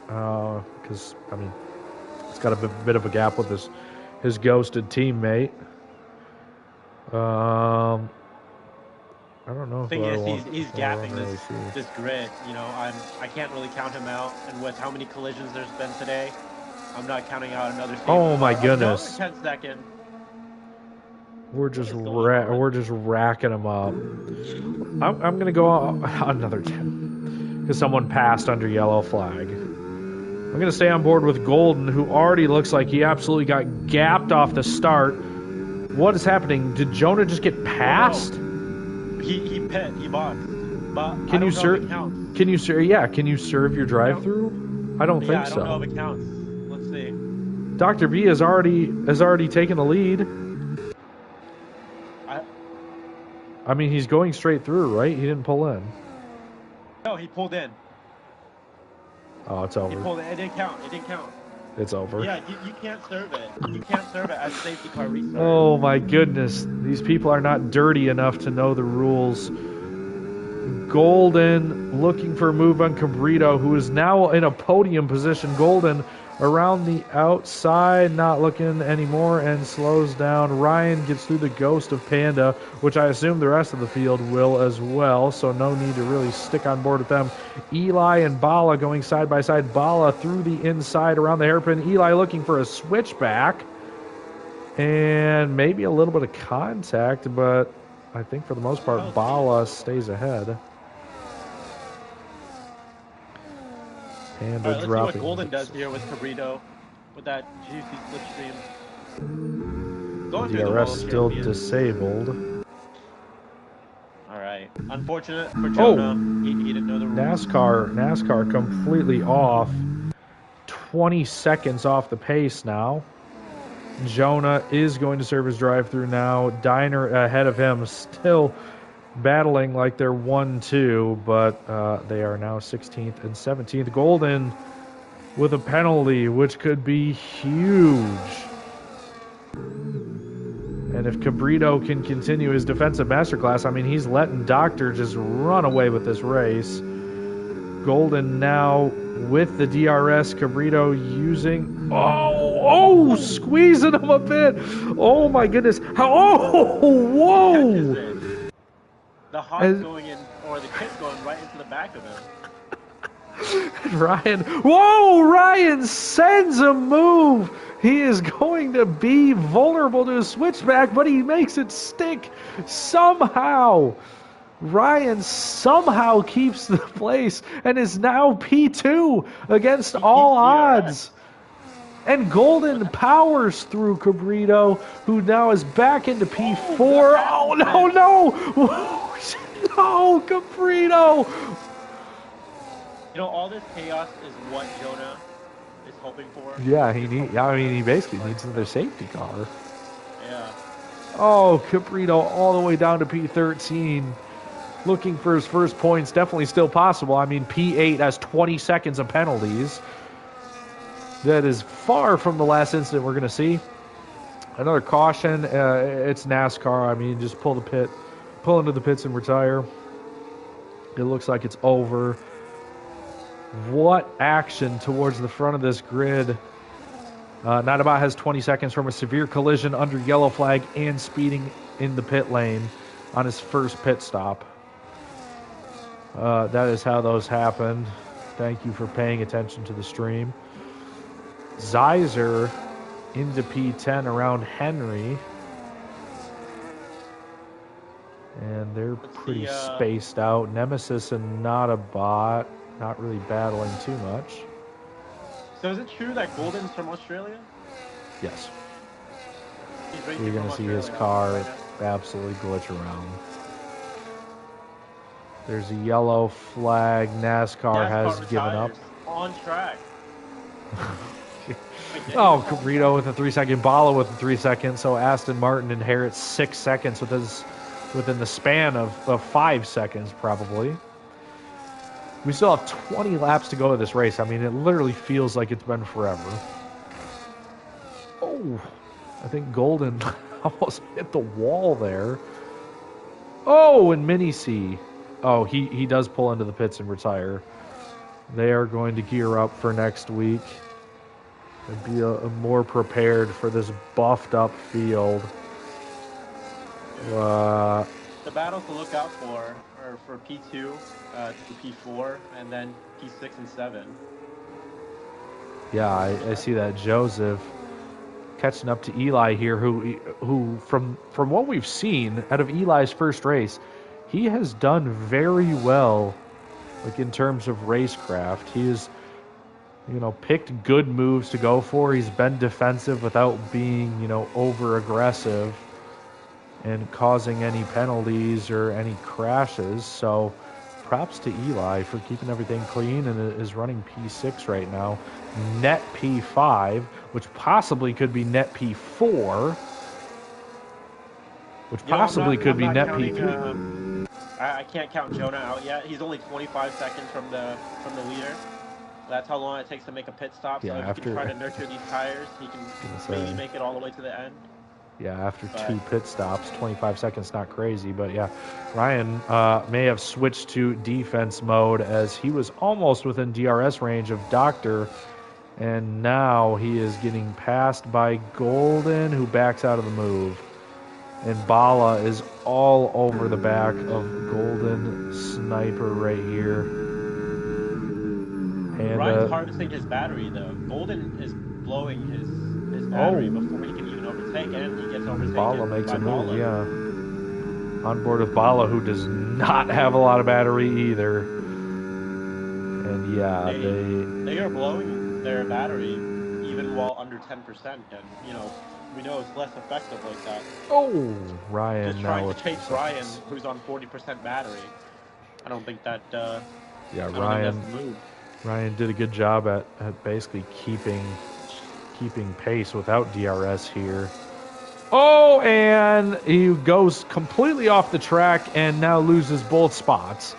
because I mean, it's got a bit of a gap with his ghosted teammate. I don't know. The thing is, he's gapping this grid. You know, I can't really count him out, and with how many collisions there's been today, I'm not counting out another. Oh my goodness! 10 seconds. We're just racking them up. I'm gonna go another 10 because someone passed under yellow flag. I'm gonna stay on board with Golden, who already looks like he absolutely got gapped off the start. What is happening? Did Jonah just get passed? Oh, he boxed. But can you serve? Can you serve? Yeah, can you serve your drive-through? I don't think so. I don't know if it counts. Let's see. Dr. B has already taken the lead. I mean, he's going straight through, right? He didn't pull in. No, he pulled in. Oh, it's over. He pulled in. It didn't count. It's over. Yeah, you can't serve it. You can't serve it as safety car restart. Oh my goodness. These people are not dirty enough to know the rules. Golden looking for a move on Cabrito, who is now in a podium position. Golden around the outside, not looking anymore, and slows down. Ryan gets through the ghost of Panda, which I assume the rest of the field will as well, so no need to really stick on board with them. Eli and Bala going side by side. Bala through the inside around the hairpin. Eli looking for a switchback, and maybe a little bit of contact, but I think for the most part, Bala stays ahead. And let's see what Golden does here with Cabrito, with that juicy slipstream. DRS still disabled. All right. Unfortunate for Jonah. He didn't know the rules. NASCAR completely off. 20 seconds off the pace now. Jonah is going to serve his drive-through now. Diner ahead of him, still battling like they're 1-2, but they are now 16th and 17th. Golden with a penalty, which could be huge. And if Cabrito can continue his defensive masterclass, I mean, he's letting Doctor just run away with this race. Golden now with the DRS. Cabrito using... Oh, squeezing him a bit. Oh, my goodness. Whoa. The Hawk going in, or the pit going right into the back of him. Ryan sends a move. He is going to be vulnerable to a switchback, but he makes it stick somehow. Ryan somehow keeps the place and is now P2 against all odds. And Golden powers through Cabrito, who now is back into P4. Oh, no. No, Cabrito. You know, all this chaos is what Jonah is hoping for. Yeah, he basically needs another safety car. Yeah. Oh, Cabrito all the way down to P13. Looking for his first points, definitely still possible. I mean, P8 has 20 seconds of penalties. That is far from the last incident we're going to see. Another caution. It's NASCAR. I mean, just pull into the pits and retire. It looks like it's over. What action towards the front of this grid. Nadaba has 20 seconds from a severe collision under yellow flag and speeding in the pit lane on his first pit stop. That is how those happened. Thank you for paying attention to the stream. Zeiser into P10 around Henry. And they're pretty spaced out. Nemesis and Nadabot not really battling too much. So is it true that Golden's from Australia? Yes. He's racing You're going from to see his Australia car right now. absolutely glitch around. There's a yellow flag. NASCAR has given up. retires on track. Oh, Cabrito with a 3-second, Bala with a 3 second. So Aston Martin inherits 6 seconds within the span of 5 seconds, probably. We still have 20 laps to go of this race. I mean, it literally feels like it's been forever. Oh, I think Golden almost hit the wall there. Oh, and Mini C. Oh, he does pull into the pits and retire. They are going to gear up for next week and be more prepared for this buffed up field. The battles to look out for are for P2 to P4, and then P6 and 7. Yeah, I see that. Joseph catching up to Eli here, who from what we've seen out of Eli's first race, he has done very well, like in terms of racecraft. He has, picked good moves to go for. He's been defensive without being, over aggressive and causing any penalties or any crashes. So props to Eli for keeping everything clean and is running P6 right now. Net P5, which possibly could be net P4, which possibly could be net P3. I can't count Jonah out yet. He's only 25 seconds from the leader. That's how long it takes to make a pit stop. So if he can try to nurture these tires, he can maybe make it all the way to the end. Yeah, after 2 pit stops, 25 seconds, not crazy. But yeah, Ryan may have switched to defense mode as he was almost within DRS range of Doctor. And now he is getting passed by Golden, who backs out of the move. And Bala is all over the back of Golden Sniper right here. And Ryan's harvesting his battery, though. Golden is blowing his battery before he can even overtake, and he gets overtaken. Bala makes a move, yeah. On board with Bala, who does not have a lot of battery either. And yeah, they are blowing their battery even while under 10%, and we know it's less effective like that. Oh, Ryan just now trying to chase Ryan, who's on 40% battery. I don't think that. Yeah, Ryan did a good job at basically keeping pace without DRS here. Oh, and he goes completely off the track and now loses both spots.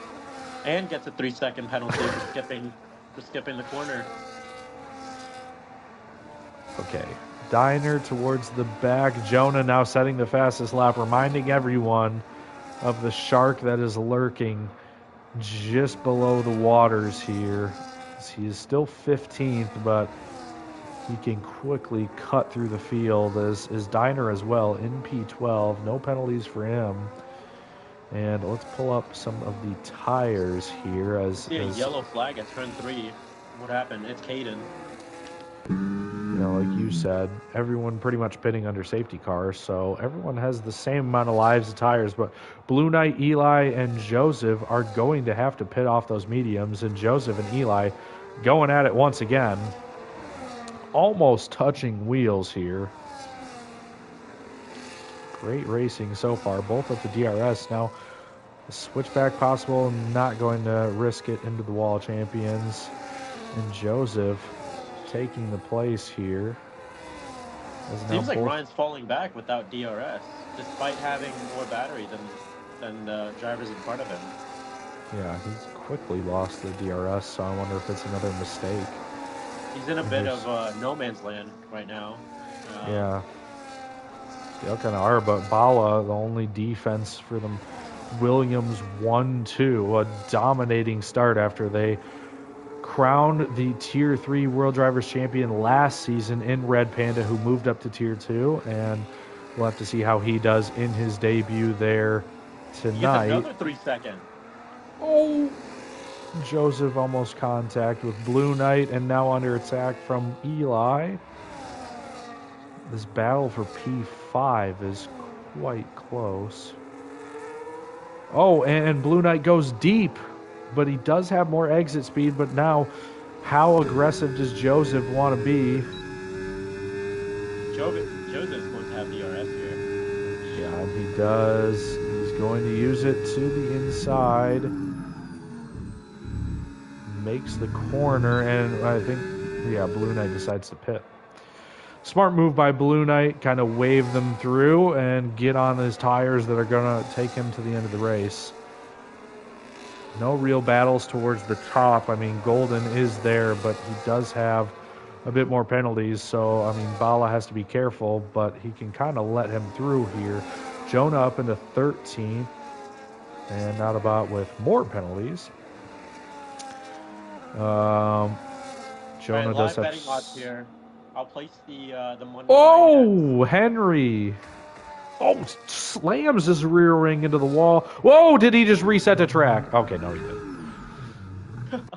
And gets a 3-second penalty for skipping the corner. Okay. Diner towards the back. Jonah now setting the fastest lap, reminding everyone of the shark that is lurking just below the waters here. He is still 15th, but he can quickly cut through the field as Diner as well in P12. No penalties for him. And let's pull up some of the tires here. A yellow flag at turn 3. What happened? It's Caden. Like you said, everyone pretty much pitting under safety cars, so everyone has the same amount of lives of tires, but Blue Knight, Eli, and Joseph are going to have to pit off those mediums, and Joseph and Eli going at it once again. Almost touching wheels here. Great racing so far, both at the DRS. Now, the switchback possible, not going to risk it into the wall champions. And Joseph taking the place here. Seems like Ryan's falling back without DRS, despite having more battery than the drivers in front of him. Yeah, he's quickly lost the DRS, so I wonder if it's another mistake. He's in a bit of no man's land right now. Yeah. They all kind of are, but Bala, the only defense for them. Williams 1-2, a dominating start after they crowned the Tier 3 World Drivers Champion last season in Red Panda, who moved up to Tier 2, and we'll have to see how he does in his debut there tonight. He gets another 3-second. Oh! Joseph almost contact with Blue Knight, and now under attack from Eli. This battle for P5 is quite close. Oh, and Blue Knight goes deep, but he does have more exit speed. But now, how aggressive does Joseph want to be? Joseph's going to have DRS here. Yeah, and he does. He's going to use it to the inside. Makes the corner, and I think, yeah, Blue Knight decides to pit. Smart move by Blue Knight, kind of wave them through and get on his tires that are going to take him to the end of the race. No real battles towards the top. I mean, Golden is there, but he does have a bit more penalties. So, I mean, Bala has to be careful, but he can kind of let him through here. Jonah up into 13th, and not about with more penalties. Jonah Alright, does live have... betting odds here. I'll place the Monday. Oh, Henry. Oh, slams his rear wing into the wall. Whoa, did he just reset the track? Okay, no, he didn't.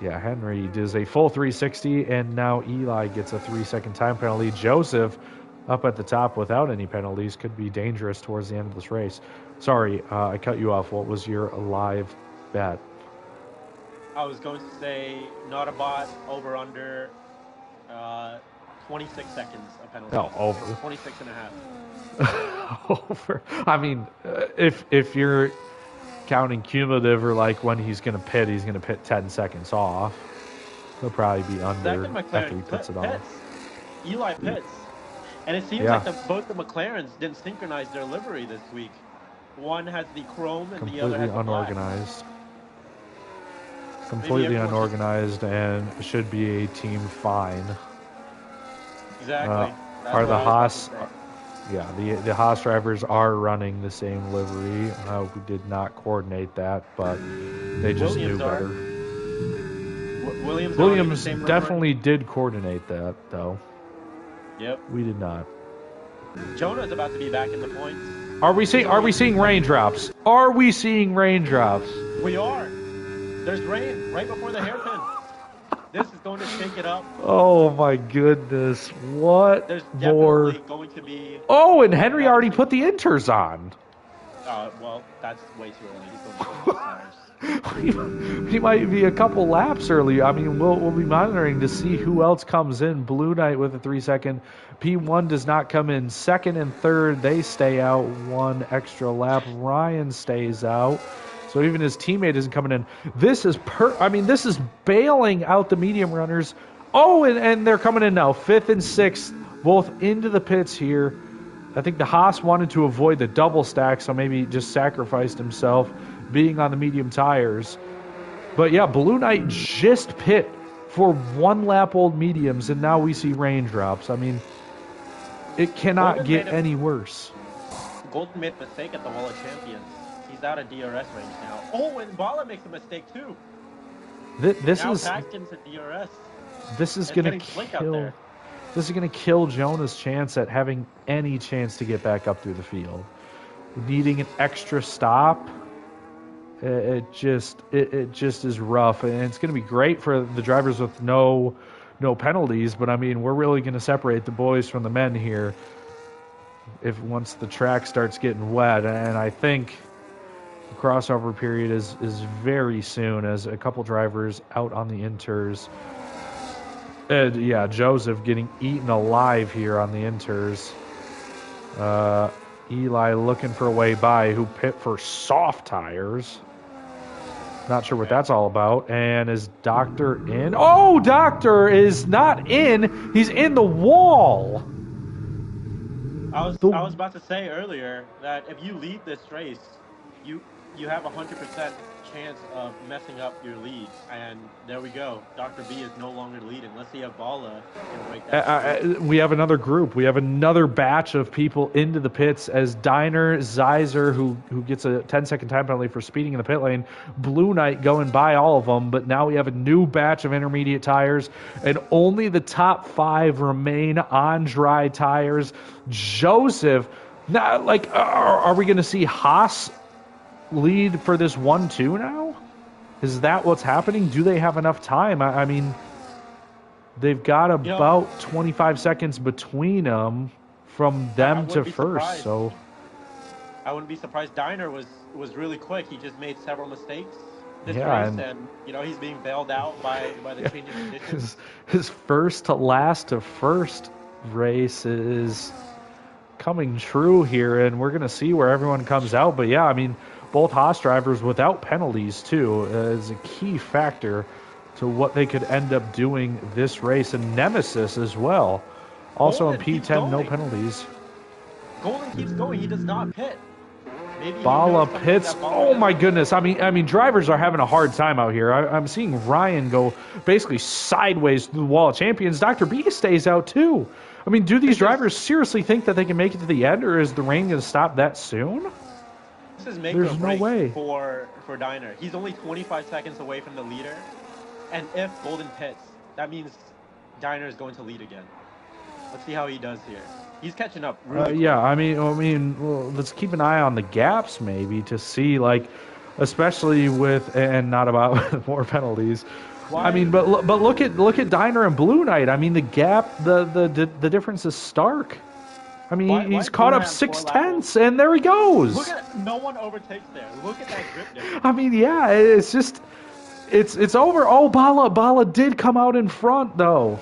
Yeah, Henry does a full 360, and now Eli gets a 3-second time penalty. Joseph, up at the top without any penalties, could be dangerous towards the end of this race. Sorry, I cut you off. What was your live bet? I was going to say not a bot, over under 26 seconds of penalty. No, over. 26 and a half. Over. I mean, if you're counting cumulative, or like when he's going to pit 10 seconds off, he'll probably be under Second after he McLaren puts it pits. off. Eli pits. And it seems Yeah. like both the McLarens didn't synchronize their livery this week. One has the chrome and the other Completely has the black. unorganized. Completely everyone unorganized, and should be a team fine. Exactly. That's Are what the I was about Haas? to say. Yeah, the Haas drivers are running the same livery. We did not coordinate that, but they just Williams knew are. better. Williams are running the Williams same livery. definitely did coordinate that, though. Yep. We did not. Jonah's about to be back in the points. Are we seeing raindrops? Are we seeing raindrops? We are. There's rain right before the hairpin. This is going to shake it up. Oh my goodness! What There's more? definitely going to be. Oh, and Henry already put the inters on. Well, that's way too early. He's going to put tires. He might be a couple laps early. I mean, we'll be monitoring to see who else comes in. Blue Knight with a 3-second. P1 does not come in. Second and third, they stay out one extra lap. Ryan stays out. So even his teammate isn't coming in. This is this is bailing out the medium runners. Oh, and they're coming in now. 5th and 6th, both into the pits here. I think the Haas wanted to avoid the double stack, so maybe just sacrificed himself being on the medium tires. But yeah, Blue Knight just pit for 1 lap old mediums, and now we see raindrops. I mean, it cannot Golden get made a- any worse. Golden made a mistake at the Wall of Champions. He's out of DRS range now. Oh, and Bala makes a mistake too. This Now is Paxton's at DRS. this is It's going to getting slick out kill. there. This is going to kill Jonah's chance at having any chance to get back up through the field. Needing an extra stop, it just is rough, and it's going to be great for the drivers with no penalties. But I mean, we're really going to separate the boys from the men here if once the track starts getting wet, and I think the crossover period is very soon, as a couple drivers out on the inters. And yeah, Joseph getting eaten alive here on the inters. Eli looking for a way by, who pit for soft tires. Not sure what that's all about. And is Doctor in? Oh, Doctor is not in. He's in the wall. I was about to say earlier that if you lead this race, you have 100% chance of messing up your lead, and there we go. Dr. B is no longer leading. Let's see if Bala can break that. We have another group. We have another batch of people into the pits, as Diner, Zeiser, who gets a 10-second time penalty for speeding in the pit lane, Blue Knight going by all of them, but now we have a new batch of intermediate tires, and only the top 5 remain on dry tires. Joseph, now, are we going to see Haas lead for this 1-2 now? Is that what's happening? Do they have enough time? I mean, they've got about 25 seconds between them from them to first. Surprised. So I wouldn't be surprised. Diner was really quick. He just made several mistakes this Yeah, race, and- and he's being bailed out by the changing conditions. his first to last to first race is coming true here, and we're going to see where everyone comes out. But yeah, I mean, both Haas drivers without penalties too is a key factor to what they could end up doing this race, and Nemesis as well. Also in P10, no penalties. Golden keeps going. He does not pit. Maybe Bala pits. Oh my goodness! I mean, drivers are having a hard time out here. I'm seeing Ryan go basically sideways through the wall of champions. Dr. B stays out too. I mean, do these drivers seriously think that they can make it to the end, or is the rain going to stop that soon? This is make There's or no break way. for Diner. He's only 25 seconds away from the leader, and if Golden pits, that means Diner is going to lead again. Let's see how he does here. He's catching up. Really Yeah, I mean, well, let's keep an eye on the gaps maybe to see, like, especially with, and not about more penalties. Why? I mean, but look at Diner and Blue Knight. I mean, the gap, the difference is stark. I mean, Why he's Blue caught up Knight 6/10, and there he goes. Look at no one overtakes there. Look at that grip difference. I mean, yeah, it's just, it's over. Oh, Bala did come out in front though.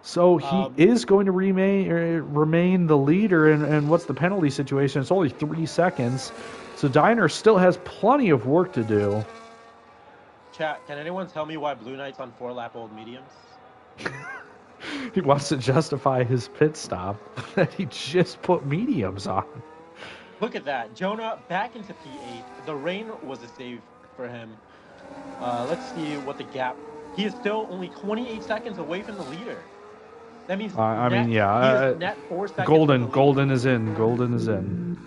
So he is going to remain the leader, and what's the penalty situation? It's only 3 seconds. So Diner still has plenty of work to do. Chat, can anyone tell me why Blue Knight's on 4-lap old mediums? He wants to justify his pit stop that he just put mediums on. Look at that. Jonah back into P8. The rain was a save for him. Let's see what the gap... He is still only 28 seconds away from the leader. That means I mean, he yeah. is net 4 seconds. Golden is in. Golden is in.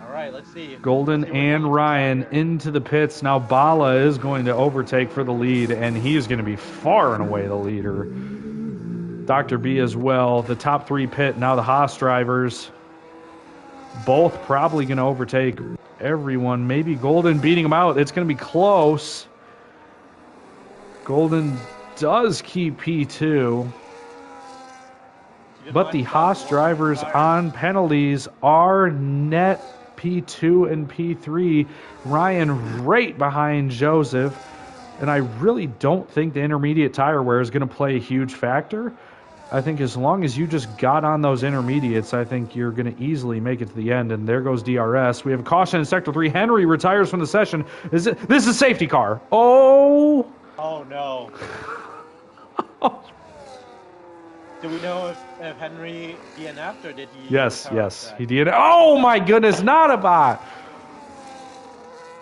All right, let's see. Golden Let's see what and happens Ryan here. into the pits. Now Bala is going to overtake for the lead, and he is going to be far and away the leader. Dr. B as well. The top 3 pit. Now the Haas drivers. Both probably going to overtake everyone. Maybe Golden beating him out. It's going to be close. Golden does keep P2. But the Haas drivers on penalties are net P2 and P3. Ryan right behind Joseph. And I really don't think the intermediate tire wear is going to play a huge factor. I think as long as you just got on those intermediates, I think you're going to easily make it to the end. And there goes DRS. We have a caution in Sector 3. Henry retires from the session. This is a safety car. Oh! Oh, no. Do we know if Henry DNF'd or did he... Yes, he did. Oh my goodness, not a bot!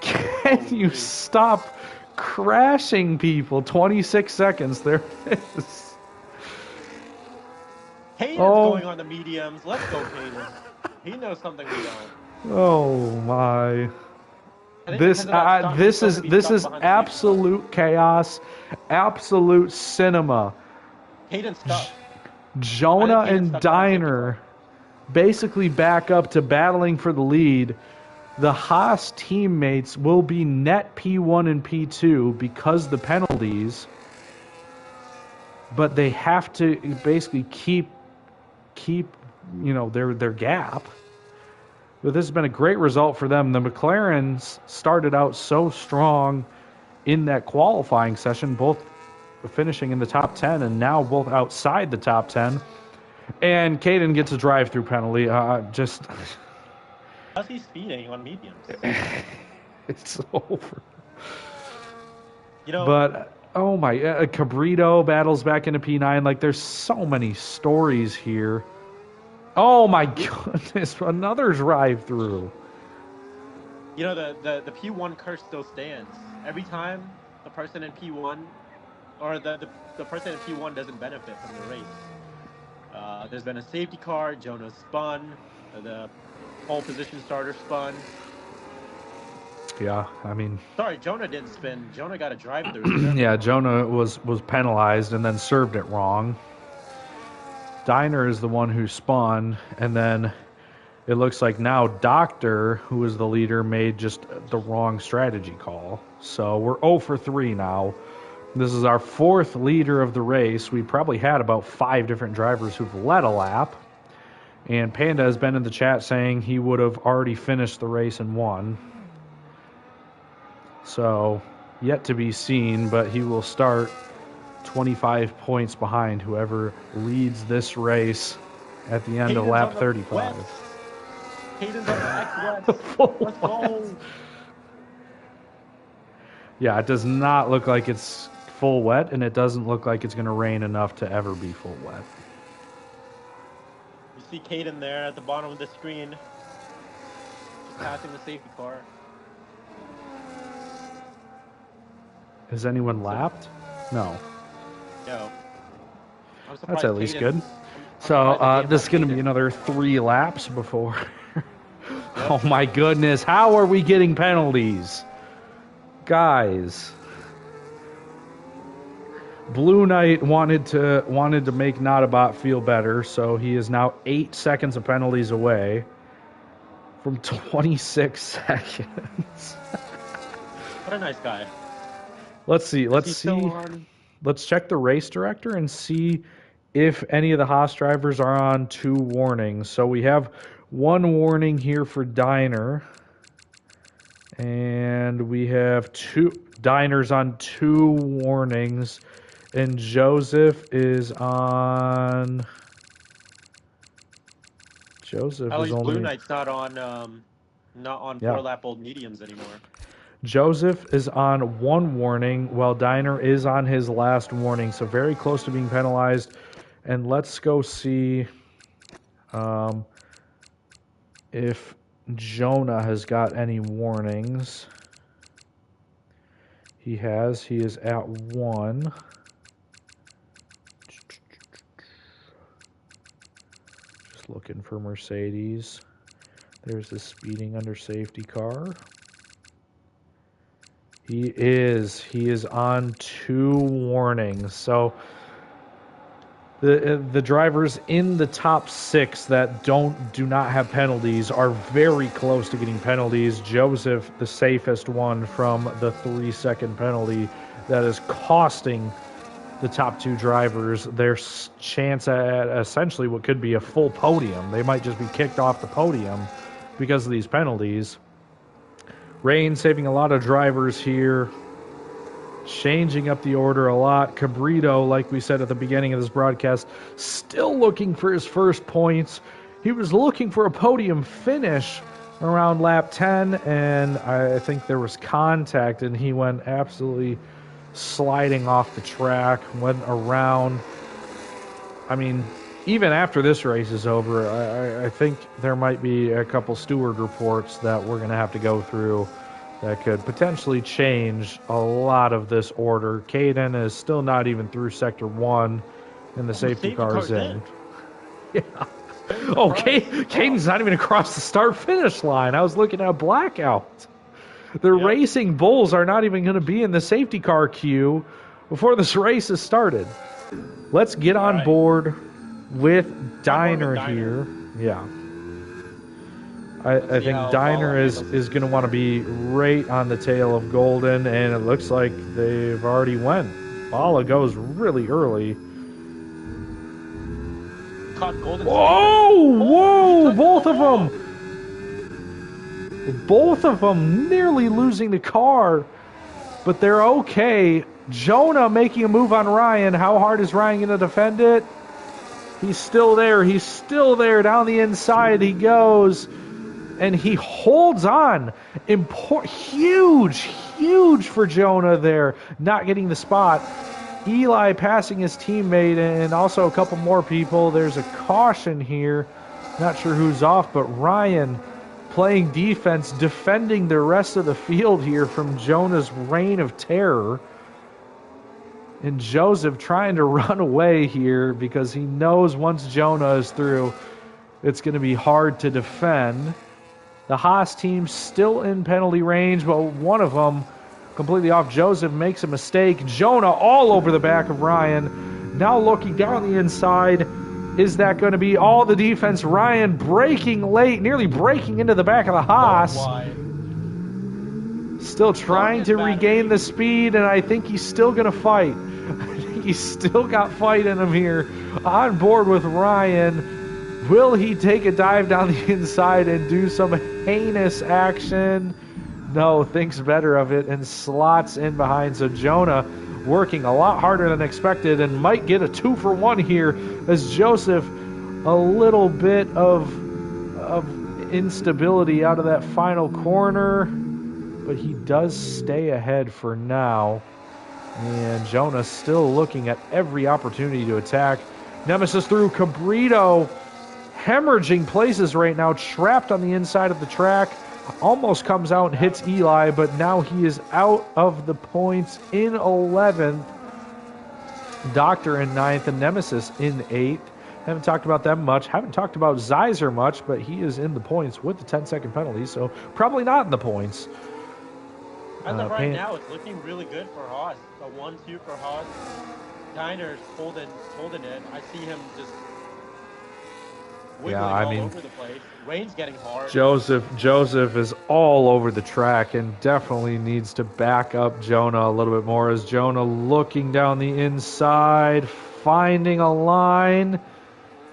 Can you stop crashing people? 26 seconds, there it is. Hayden's going on the mediums. Let's go, Hayden. He knows something we don't. Oh my. I think This because of that this stunt, is he's going this to be is stuck behind the absolute chaos, absolute cinema. Hayden's stuck. Jonah I think and Hayden's stuck behind Diner basically back up to battling for the lead. The Haas teammates will be net P1 and P2 because the penalties, but they have to basically keep their gap. But this has been a great result for them. The McLarens started out so strong in that qualifying session, both finishing in the top 10 and now both outside the top 10. And Caden gets a drive-through penalty. Just How's he speeding on mediums? it's over. You know, But oh my, Cabrito battles back into P9. Like there's so many stories here. Oh my goodness, another drive-through. you know the P1 curse still stands. Every time the person in P1 or the person in P1 doesn't benefit from the race. There's been a safety car. Jonah spun. The pole position starter spun. Yeah, I mean, Sorry, Jonah didn't spin. Jonah got a drive-through. yeah, Jonah was penalized and then served it wrong. Diner is the one who spun, and then it looks like now Doctor, who is the leader, made just the wrong strategy call. So we're 0 for 3 now. This is our 4th leader of the race. We probably had about 5 different drivers who've led a lap. And Panda has been in the chat saying he would have already finished the race and won. So, yet to be seen, but he will start 25 points behind whoever leads this race at the end of Hayden's lap on the 35. wet. Hayden's on the X-West. Full Let's go. Yeah, it does not look like it's full wet, and it doesn't look like it's going to rain enough to ever be full wet. You see Caden there at the bottom of the screen. Just passing the safety car. Has anyone lapped? No. Yo. I'm That's surprised at least Caden- good. I'm So surprised this is Caden going to be Hayden- another 3 laps before. Oh my goodness! How are we getting penalties, guys? Blue Knight wanted to make Notabot feel better, so he is now 8 seconds of penalties away from 26 seconds. What a nice guy. Let's see. Is Let's he see. still on? Let's check the race director and see if any of the Haas drivers are on 2 warnings. So we have 1 warning here for Diner, and we have 2 Diners on 2 warnings, and Joseph is on. Joseph At is least only. Blue Knight's not on Yeah. 4-lap old mediums anymore. Joseph is on 1 warning, while Diner is on his last warning, so very close to being penalized. And let's go see if Jonah has got any warnings. He has. He is at 1. Just looking for Mercedes. There's the speeding under safety car. He is on 2 warnings. So the drivers in the top 6 that do not have penalties are very close to getting penalties. Joseph, the safest one from the 3-second penalty that is costing the top 2 drivers their chance at essentially what could be a full podium. They might just be kicked off the podium because of these penalties. Rain saving a lot of drivers here, changing up the order a lot. Cabrito, like we said at the beginning of this broadcast, still looking for his first points. He was looking for a podium finish around lap 10, and I think there was contact, and he went absolutely sliding off the track, went around. I mean, even after this race is over, I think there might be a couple steward reports that we're going to have to go through that could potentially change a lot of this order. Caden is still not even through Sector 1, and the safety car's in. Yeah. Oh, Caden's not even across the start-finish line. I was looking at blackout. The racing bulls are not even going to be in the safety car queue before this race has started. Let's get on board with Diner here. Yeah. I think Diner is going to want to be right on the tail of Golden, and it looks like they've already went. Bala goes really early. Caught Golden. Whoa! Both of them! Both of them nearly losing the car, but they're okay. Jonah making a move on Ryan. How hard is Ryan going to defend it? He's still there. He's still there. Down the inside he goes. And he holds on. Huge for Jonah there. Not getting the spot. Eli passing his teammate and also a couple more people. There's a caution here. Not sure who's off, but Ryan playing defense, defending the rest of the field here from Jonah's reign of terror. And Joseph trying to run away here because he knows once Jonah is through, it's going to be hard to defend. The Haas team still in penalty range, but one of them completely off. Joseph makes a mistake. Jonah all over the back of Ryan. Now looking down the inside. Is that going to be all the defense? Ryan breaking late, nearly breaking into the back of the Haas. Still trying to regain the speed, and I think he's still going to fight. I think he's still got fight in him here. On board with Ryan. Will he take a dive down the inside and do some heinous action? No, thinks better of it and slots in behind. So Jonah working a lot harder than expected and might get a 2-for-1 here as Joseph a little bit of instability out of that final corner, but he does stay ahead for now. And Jonah still looking at every opportunity to attack. Nemesis through Cabrito, hemorrhaging places right now, trapped on the inside of the track. Almost comes out and hits Eli, but now he is out of the points in 11th. Doctor in 9th and Nemesis in 8th. Haven't talked about them much. Haven't talked about Zeiser much, but he is in the points with the 10-second penalty, so probably not in the points. As of right now, it's looking really good for Haas. A 1-2 for Haas. Diner's holding it. I see him just wiggling all over the place. Rain's getting hard. Joseph is all over the track and definitely needs to back up Jonah a little bit more as Jonah looking down the inside, finding a line.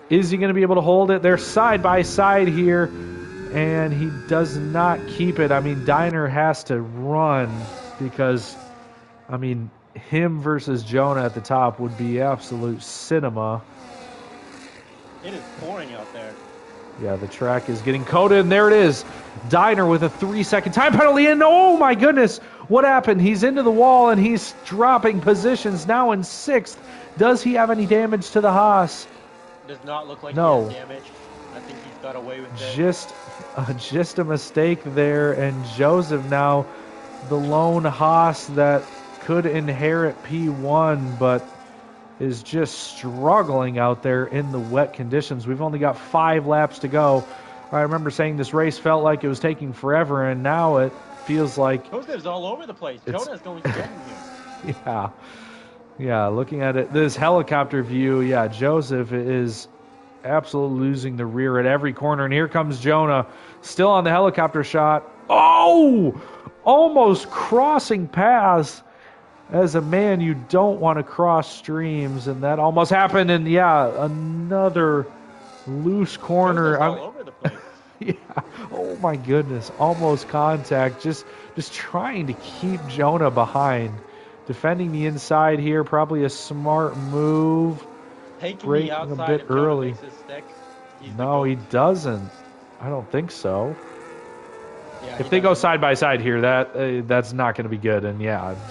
Is he going to be able to hold it? They're side by side here, and he does not keep it. I mean, Diner has to run because, I mean, him versus Jonah at the top would be absolute cinema. It is pouring out there. Yeah, the track is getting coated, and there it is. Diner with a 3-second time penalty, and oh my goodness, what happened? He's into the wall, and he's dropping positions now in 6th. Does he have any damage to the Haas? Does not look like he No. has damage. I think he's got away with it. Just a mistake there, and Joseph now the lone Haas that could inherit P1, but is just struggling out there in the wet conditions. We've only got 5 laps to go. I remember saying this race felt like it was taking forever, and now it feels like Joseph's all over the place. Jonah's going to get him here. Yeah, looking at it, this helicopter view, Joseph is absolutely losing the rear at every corner, and here comes Jonah, still on the helicopter shot. Oh! Almost crossing paths. As a man, you don't want to cross streams, and that almost happened, and another loose corner. All over the place. Oh my goodness, almost contact, just trying to keep Jonah behind. Defending the inside here, probably a smart move. Taking Breaking the outside a bit of Jonah early. makes his stick. No, he doesn't. I don't think so. Yeah, If they go side by side here, that's not going to be good. And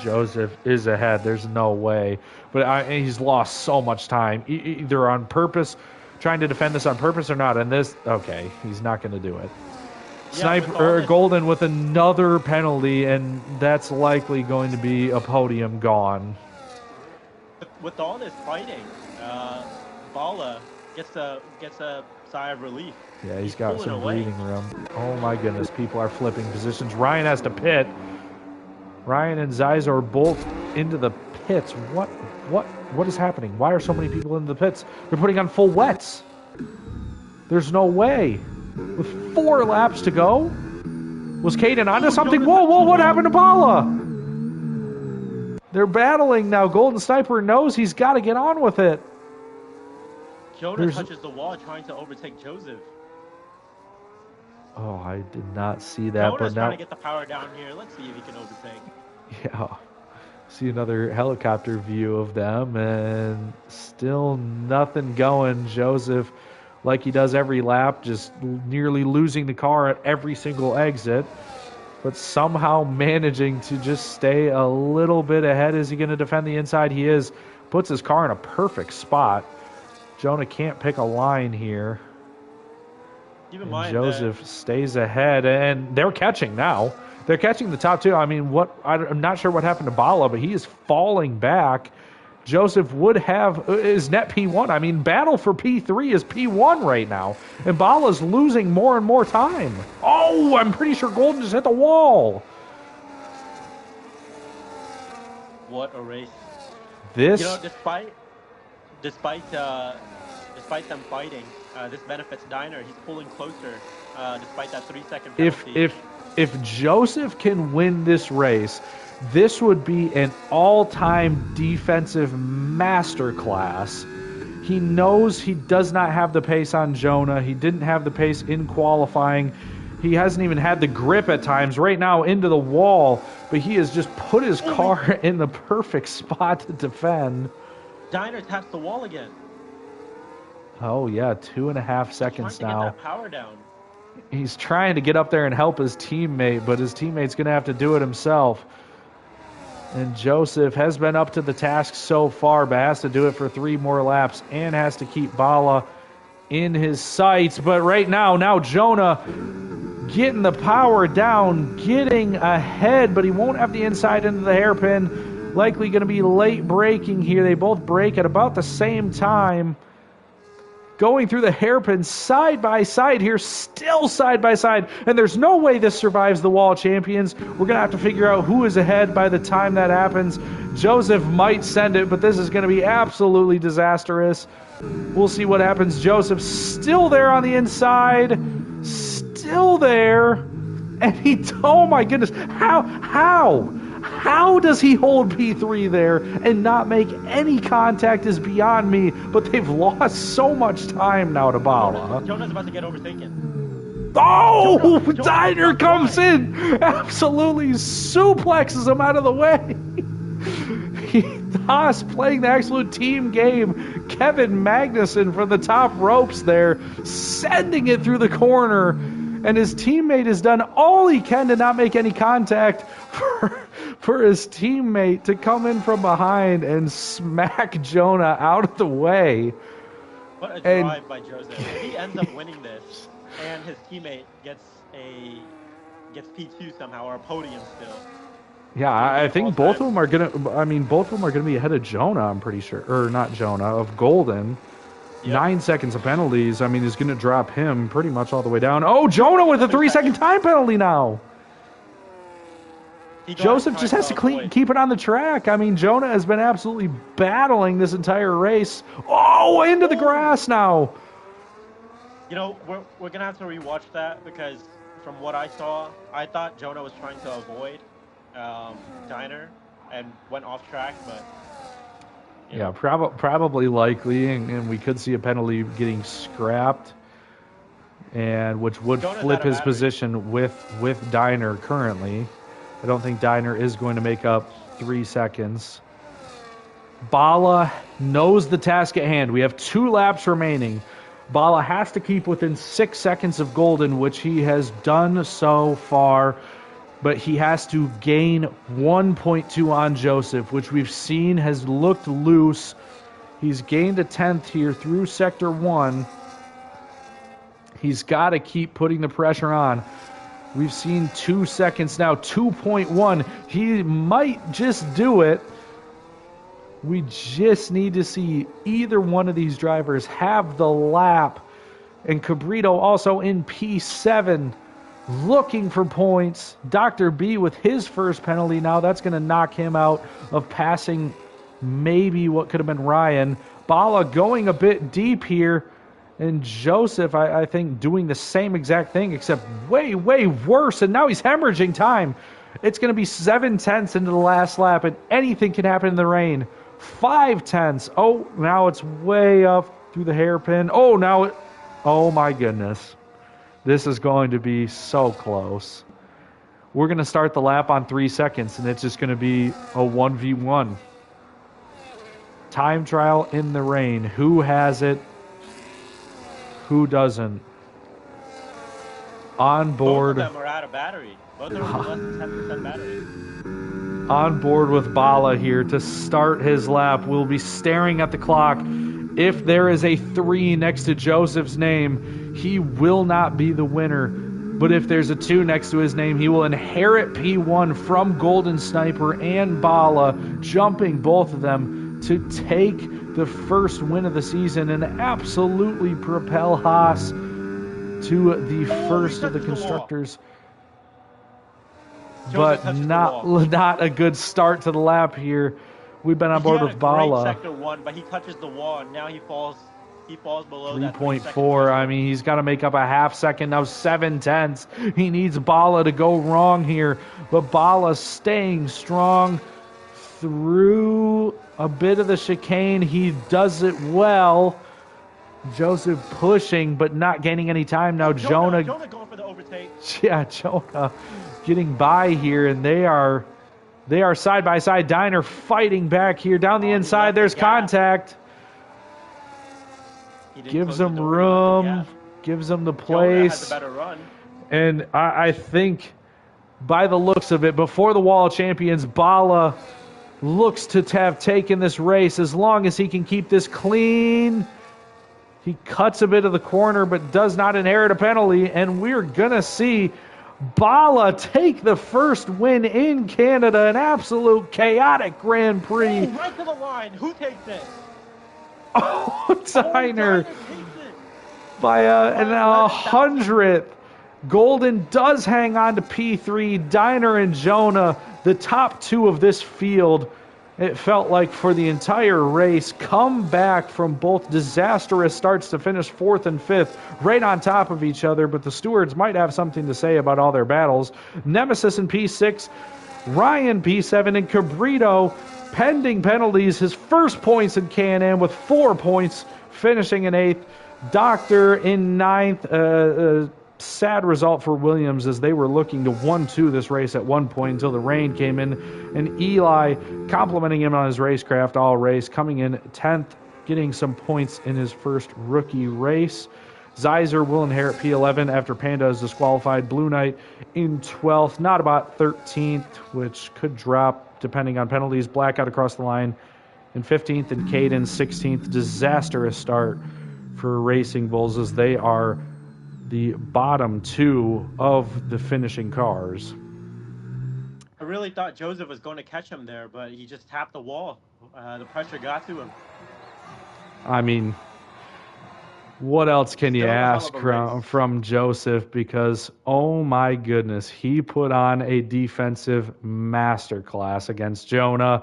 Joseph is ahead. There's no way. But he's lost so much time, either on purpose, trying to defend this on purpose or not. And okay, he's not going to do it. Golden with another penalty, and that's likely going to be a podium gone. With all this fighting, Bala gets a sigh of relief. Yeah, he's got some breathing room. Oh my goodness, people are flipping positions. Ryan has to pit. Ryan and Zeiser are both into the pits. What is happening? Why are so many people in the pits? They're putting on full wets. There's no way. With 4 laps to go? Was Caden onto something? Whoa, what happened to Bala? They're battling now. Golden Sniper knows he's got to get on with it. Jonah touches the wall trying to overtake Joseph. Oh, I did not see that. Jonah's but now trying to get the power down here. Let's see if he can overtake. Yeah. See another helicopter view of them, and still nothing going. Joseph, like he does every lap, just nearly losing the car at every single exit, but somehow managing to just stay a little bit ahead. Is he going to defend the inside? He is. Puts his car in a perfect spot. Jonah can't pick a line here. Keep in mind Joseph stays ahead, and they're catching now. They're catching the top 2. I mean, I'm not sure what happened to Bala, but he is falling back. Joseph would have is net P1. I mean, battle for P3 is P1 right now, and Bala's losing more and more time. Oh, I'm pretty sure Golden just hit the wall. What a race! This, despite them fighting, this benefits Diner. He's pulling closer, despite that 3-second penalty. If Joseph can win this race, this would be an all-time defensive masterclass. He knows he does not have the pace on Jonah. He didn't have the pace in qualifying. He hasn't even had the grip at times. Right now, into the wall. but he has just put his car in the perfect spot to defend. Diner taps the wall again. Oh, yeah, 2.5 seconds Trying to now. get that power down. He's trying to get up there and help his teammate, but his teammate's going to have to do it himself. And Joseph has been up to the task so far, but has to do it for 3 more laps and has to keep Bala in his sights. But right now Jonah getting the power down, getting ahead, but he won't have the inside into the hairpin. Likely going to be late braking here. They both brake at about the same time. Going through the hairpin side by side here, still side by side. And there's no way this survives the Wall Champions. We're going to have to figure out who is ahead by the time that happens. Joseph might send it, but this is going to be absolutely disastrous. We'll see what happens. Joseph still there on the inside. Still there. And he, oh my goodness. How does he hold P3 there and not make any contact is beyond me, but they've lost so much time now to Bala. Jonah's about to get overtaken. Oh! Jonah Diner comes in! Absolutely suplexes him out of the way! Haas playing the absolute team game. Kevin Magnussen from the top ropes there, sending it through the corner. And his teammate has done all he can to not make any contact for his teammate to come in from behind and smack Jonah out of the way. What a drive by Joseph. If he ends up winning this and his teammate gets P2 somehow or a podium still. Yeah, I think both of them are gonna be ahead of Jonah, I'm pretty sure. Or not Jonah, of Golden. Yep. 9 seconds of penalties, I mean, is going to drop him pretty much all the way down. Oh, Jonah with a 3-second time penalty now. Joseph just has to keep it on the track. I mean, Jonah has been absolutely battling this entire race. Oh, into the grass now. You know, we're going to have to rewatch that because from what I saw, I thought Jonah was trying to avoid Diner and went off track, but... Yeah, probably likely, and we could see a penalty getting scrapped, and which would flip his position with Diner currently. I don't think Diner is going to make up 3 seconds. Bala knows the task at hand. We have 2 laps remaining. Bala has to keep within 6 seconds of Golden, which he has done so far. But he has to gain 1.2 on Joseph, which we've seen has looked loose. He's gained a 10th here through Sector 1. He's got to keep putting the pressure on. We've seen 2 seconds now, 2.1. He might just do it. We just need to see either one of these drivers have the lap. And Cabrito also in P7. Looking for points. Dr. B with his first penalty now. That's going to knock him out of passing maybe what could have been Ryan. Bala going a bit deep here. And Joseph, I think, doing the same exact thing, except way, way worse. And now he's hemorrhaging time. It's going to be 7 tenths into the last lap, and anything can happen in the rain. 5 tenths. Oh, now it's way up through the hairpin. Oh, now oh my goodness. This is going to be so close. We're going to start the lap on 3 seconds, and it's just going to be a 1v1. Time trial in the rain. Who has it? Who doesn't? On board. Both of them are out of battery. Both of them are less than 10% battery. On board with Bala here to start his lap. We'll be staring at the clock. If there is a 3 next to Joseph's name, he will not be the winner. But if there's a 2 next to his name, he will inherit P1 from Golden Sniper and Bala, jumping both of them to take the first win of the season and absolutely propel Haas to the first of the constructors. But not a good start to the lap here. We've been on board with Bala. Sector 1, but he touches the wall, and now he falls below 3.4. I mean, he's got to make up a half second. Now 7 tenths. He needs Bala to go wrong here. But Bala staying strong through a bit of the chicane. He does it well. Joseph pushing, but not gaining any time. Now Jonah going for the overtake. Yeah, Jonah getting by here, and they are They are side by side. Diner fighting back here down the inside. There's contact. Gives them room. Gives them the place. Has a better run. And I think by the looks of it, before the Wall of Champions, Bala looks to have taken this race as long as he can keep this clean. He cuts a bit of the corner but does not inherit a penalty, and we're going to see Bala take the first win in Canada, an absolute chaotic Grand Prix. Oh, right to the line. Who takes it? Oh, Diner by an 100th. Golden does hang on to P3. Diner and Jonah, the top two of this field, it felt like for the entire race, come back from both disastrous starts to finish 4th and 5th, right on top of each other, but the stewards might have something to say about all their battles. Nemesis in P6, Ryan P7, and Cabrito, pending penalties, his first points in Can-Am with 4 points, finishing in 8th. Doctor in 9th, sad result for Williams as they were looking to 1-2 this race at one point until the rain came in, and Eli complimenting him on his racecraft all race, coming in 10th, getting some points in his first rookie race. Zeiser will inherit P11 after Panda is disqualified. Blue Knight in 12th, not about 13th, which could drop depending on penalties. Blackout across the line in 15th, and Caden 16th. Disastrous start for Racing Bulls as they are the bottom two of the finishing cars. I really thought Joseph was going to catch him there, but he just tapped the wall. The pressure got to him. I mean, what else can you Still a hell ask of a race. from Joseph? Because, oh my goodness, he put on a defensive masterclass against Jonah,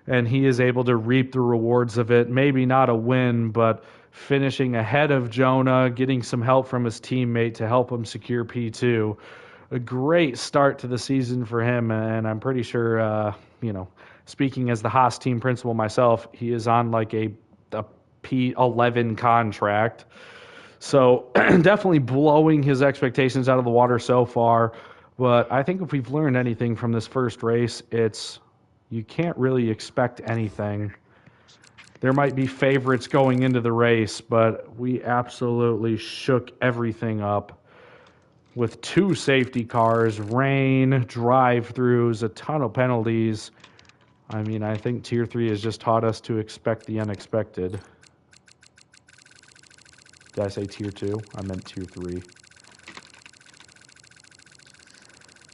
and he is able to reap the rewards of it. Maybe not a win, but finishing ahead of Jonah, getting some help from his teammate to help him secure P2. A great start to the season for him, and I'm pretty sure, speaking as the Haas team principal myself, he is on like a P11 contract. So definitely blowing his expectations out of the water so far. But I think if we've learned anything from this first race, it's you can't really expect anything. There might be favorites going into the race, but we absolutely shook everything up with 2 safety cars, rain, drive-throughs, a ton of penalties. I mean, I think Tier 3 has just taught us to expect the unexpected. Did I say Tier 2? I meant Tier 3.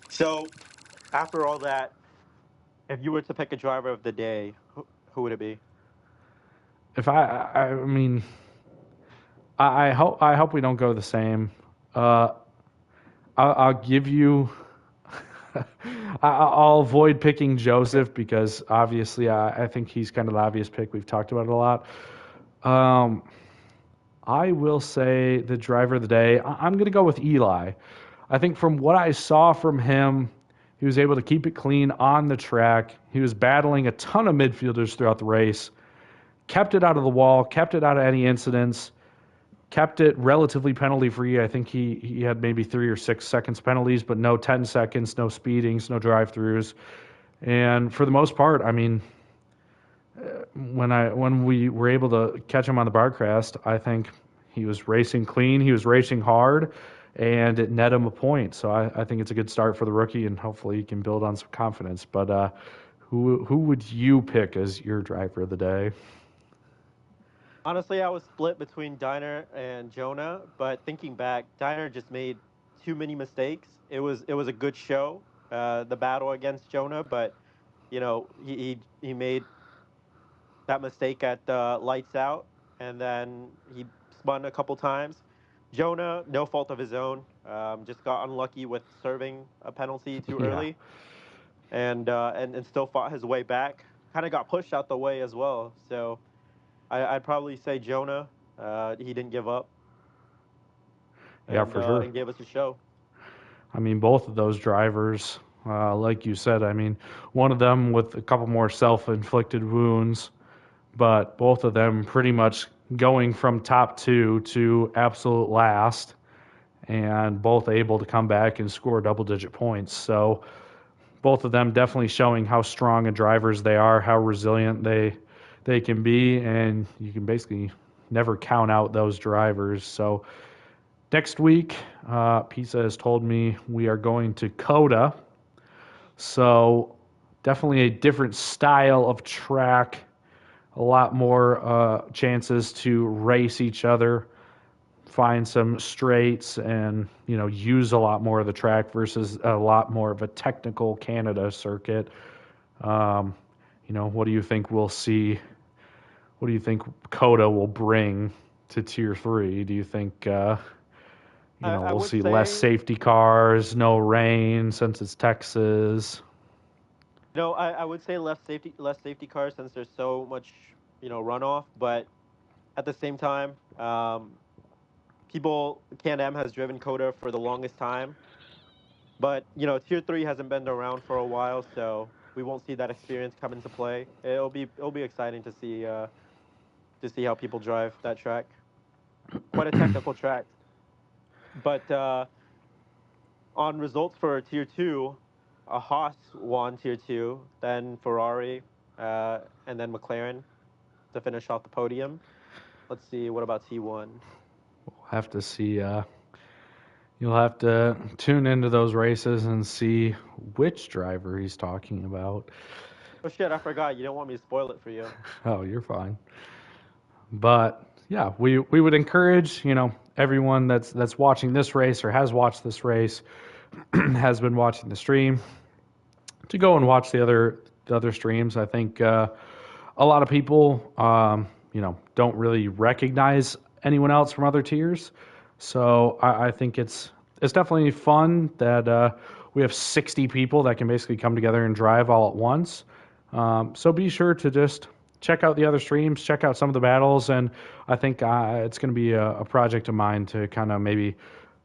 So, after all that, if you were to pick a driver of the day, who would it be? If I mean, I hope we don't go the same. I'll give you. I'll avoid picking Joseph because obviously I think he's kind of the obvious pick. We've talked about it a lot. I will say the driver of the day. I'm going to go with Eli. I think from what I saw from him, he was able to keep it clean on the track. He was battling a ton of midfielders throughout the race. Kept it out of the wall, kept it out of any incidents, kept it relatively penalty-free. I think he had maybe 3 or 6 seconds penalties, but no 10 seconds, no speedings, no drive-throughs. And for the most part, I mean, when we were able to catch him on the Barcrest, I think he was racing clean, he was racing hard, and it net him a point. So I think it's a good start for the rookie, and hopefully he can build on some confidence. But who would you pick as your driver of the day? Honestly, I was split between Diner and Jonah, but thinking back, Diner just made too many mistakes. It was a good show, the battle against Jonah, but he made that mistake at lights out, and then he spun a couple times. Jonah, no fault of his own, just got unlucky with serving a penalty too early, and still fought his way back. Kind of got pushed out the way as well, so. I'd probably say Jonah. He didn't give up. Yeah, for sure. And gave us a show. I mean, both of those drivers, like you said, I mean, one of them with a couple more self-inflicted wounds, but both of them pretty much going from top 2 to absolute last, and both able to come back and score double-digit points. So both of them definitely showing how strong of drivers they are, how resilient they can be, and you can basically never count out those drivers. So next week, Pizza has told me we are going to COTA. So definitely a different style of track, a lot more chances to race each other, find some straights, and use a lot more of the track versus a lot more of a technical Canada circuit. What do you think we'll see? What do you think COTA will bring to Tier 3? Do you think we'll would see less say- safety cars, no rain since it's Texas? No, I would say less safety cars since there's so much runoff. But at the same time, Can-Am has driven COTA for the longest time, but Tier 3 hasn't been around for a while, so we won't see that experience come into play. It'll be exciting to see how people drive that track. Quite a technical track. But on results for Tier 2, Haas won Tier 2, then Ferrari, and then McLaren to finish off the podium. Let's see, what about T1? We'll have to see. You'll have to tune into those races and see which driver he's talking about. Oh shit, I forgot. You don't want me to spoil it for you. Oh, you're fine. But yeah, we would encourage everyone that's watching this race or has watched this race, has been watching the stream, to go and watch the other streams. I think a lot of people don't really recognize anyone else from other tiers. So I think it's definitely fun that we have 60 people that can basically come together and drive all at once. So be sure to just check out the other streams, check out some of the battles, and I think it's going to be a project of mine to kind of maybe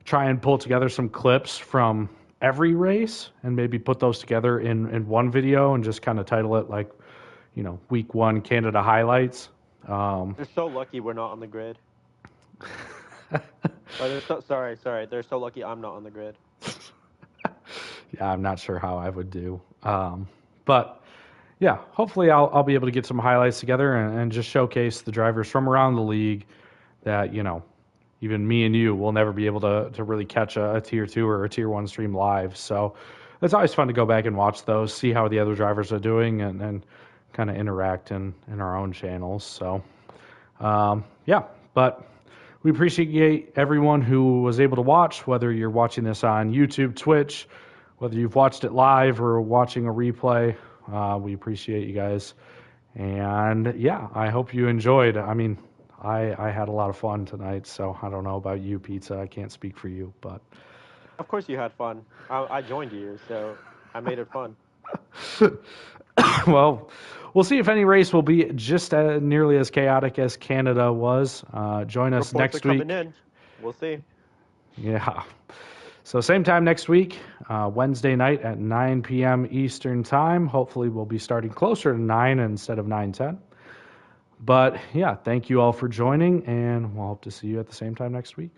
try and pull together some clips from every race and maybe put those together in one video and just kind of title it like, Week 1 Canada highlights. They're so lucky we're not on the grid. Sorry. They're so lucky I'm not on the grid. Yeah, I'm not sure how I would do. But yeah, hopefully I'll be able to get some highlights together and just showcase the drivers from around the league that, even me and you will never be able to really catch a Tier 2 or a Tier 1 stream live. So it's always fun to go back and watch those, see how the other drivers are doing, and kind of interact in our own channels. So, yeah, but we appreciate everyone who was able to watch, whether you're watching this on YouTube, Twitch, whether you've watched it live or watching a replay. We appreciate you guys. And yeah, I hope you enjoyed. I mean, I had a lot of fun tonight, so I don't know about you, Pizza. I can't speak for you, but Of course you had fun. I joined you, so I made it fun. well, we'll see if any race will be just nearly as chaotic as Canada was. Join us Reports next are week. coming in. We'll see. Yeah. So same time next week, Wednesday night at 9 p.m. Eastern Time. Hopefully we'll be starting closer to 9 instead of 9:10. But yeah, thank you all for joining, and we'll hope to see you at the same time next week.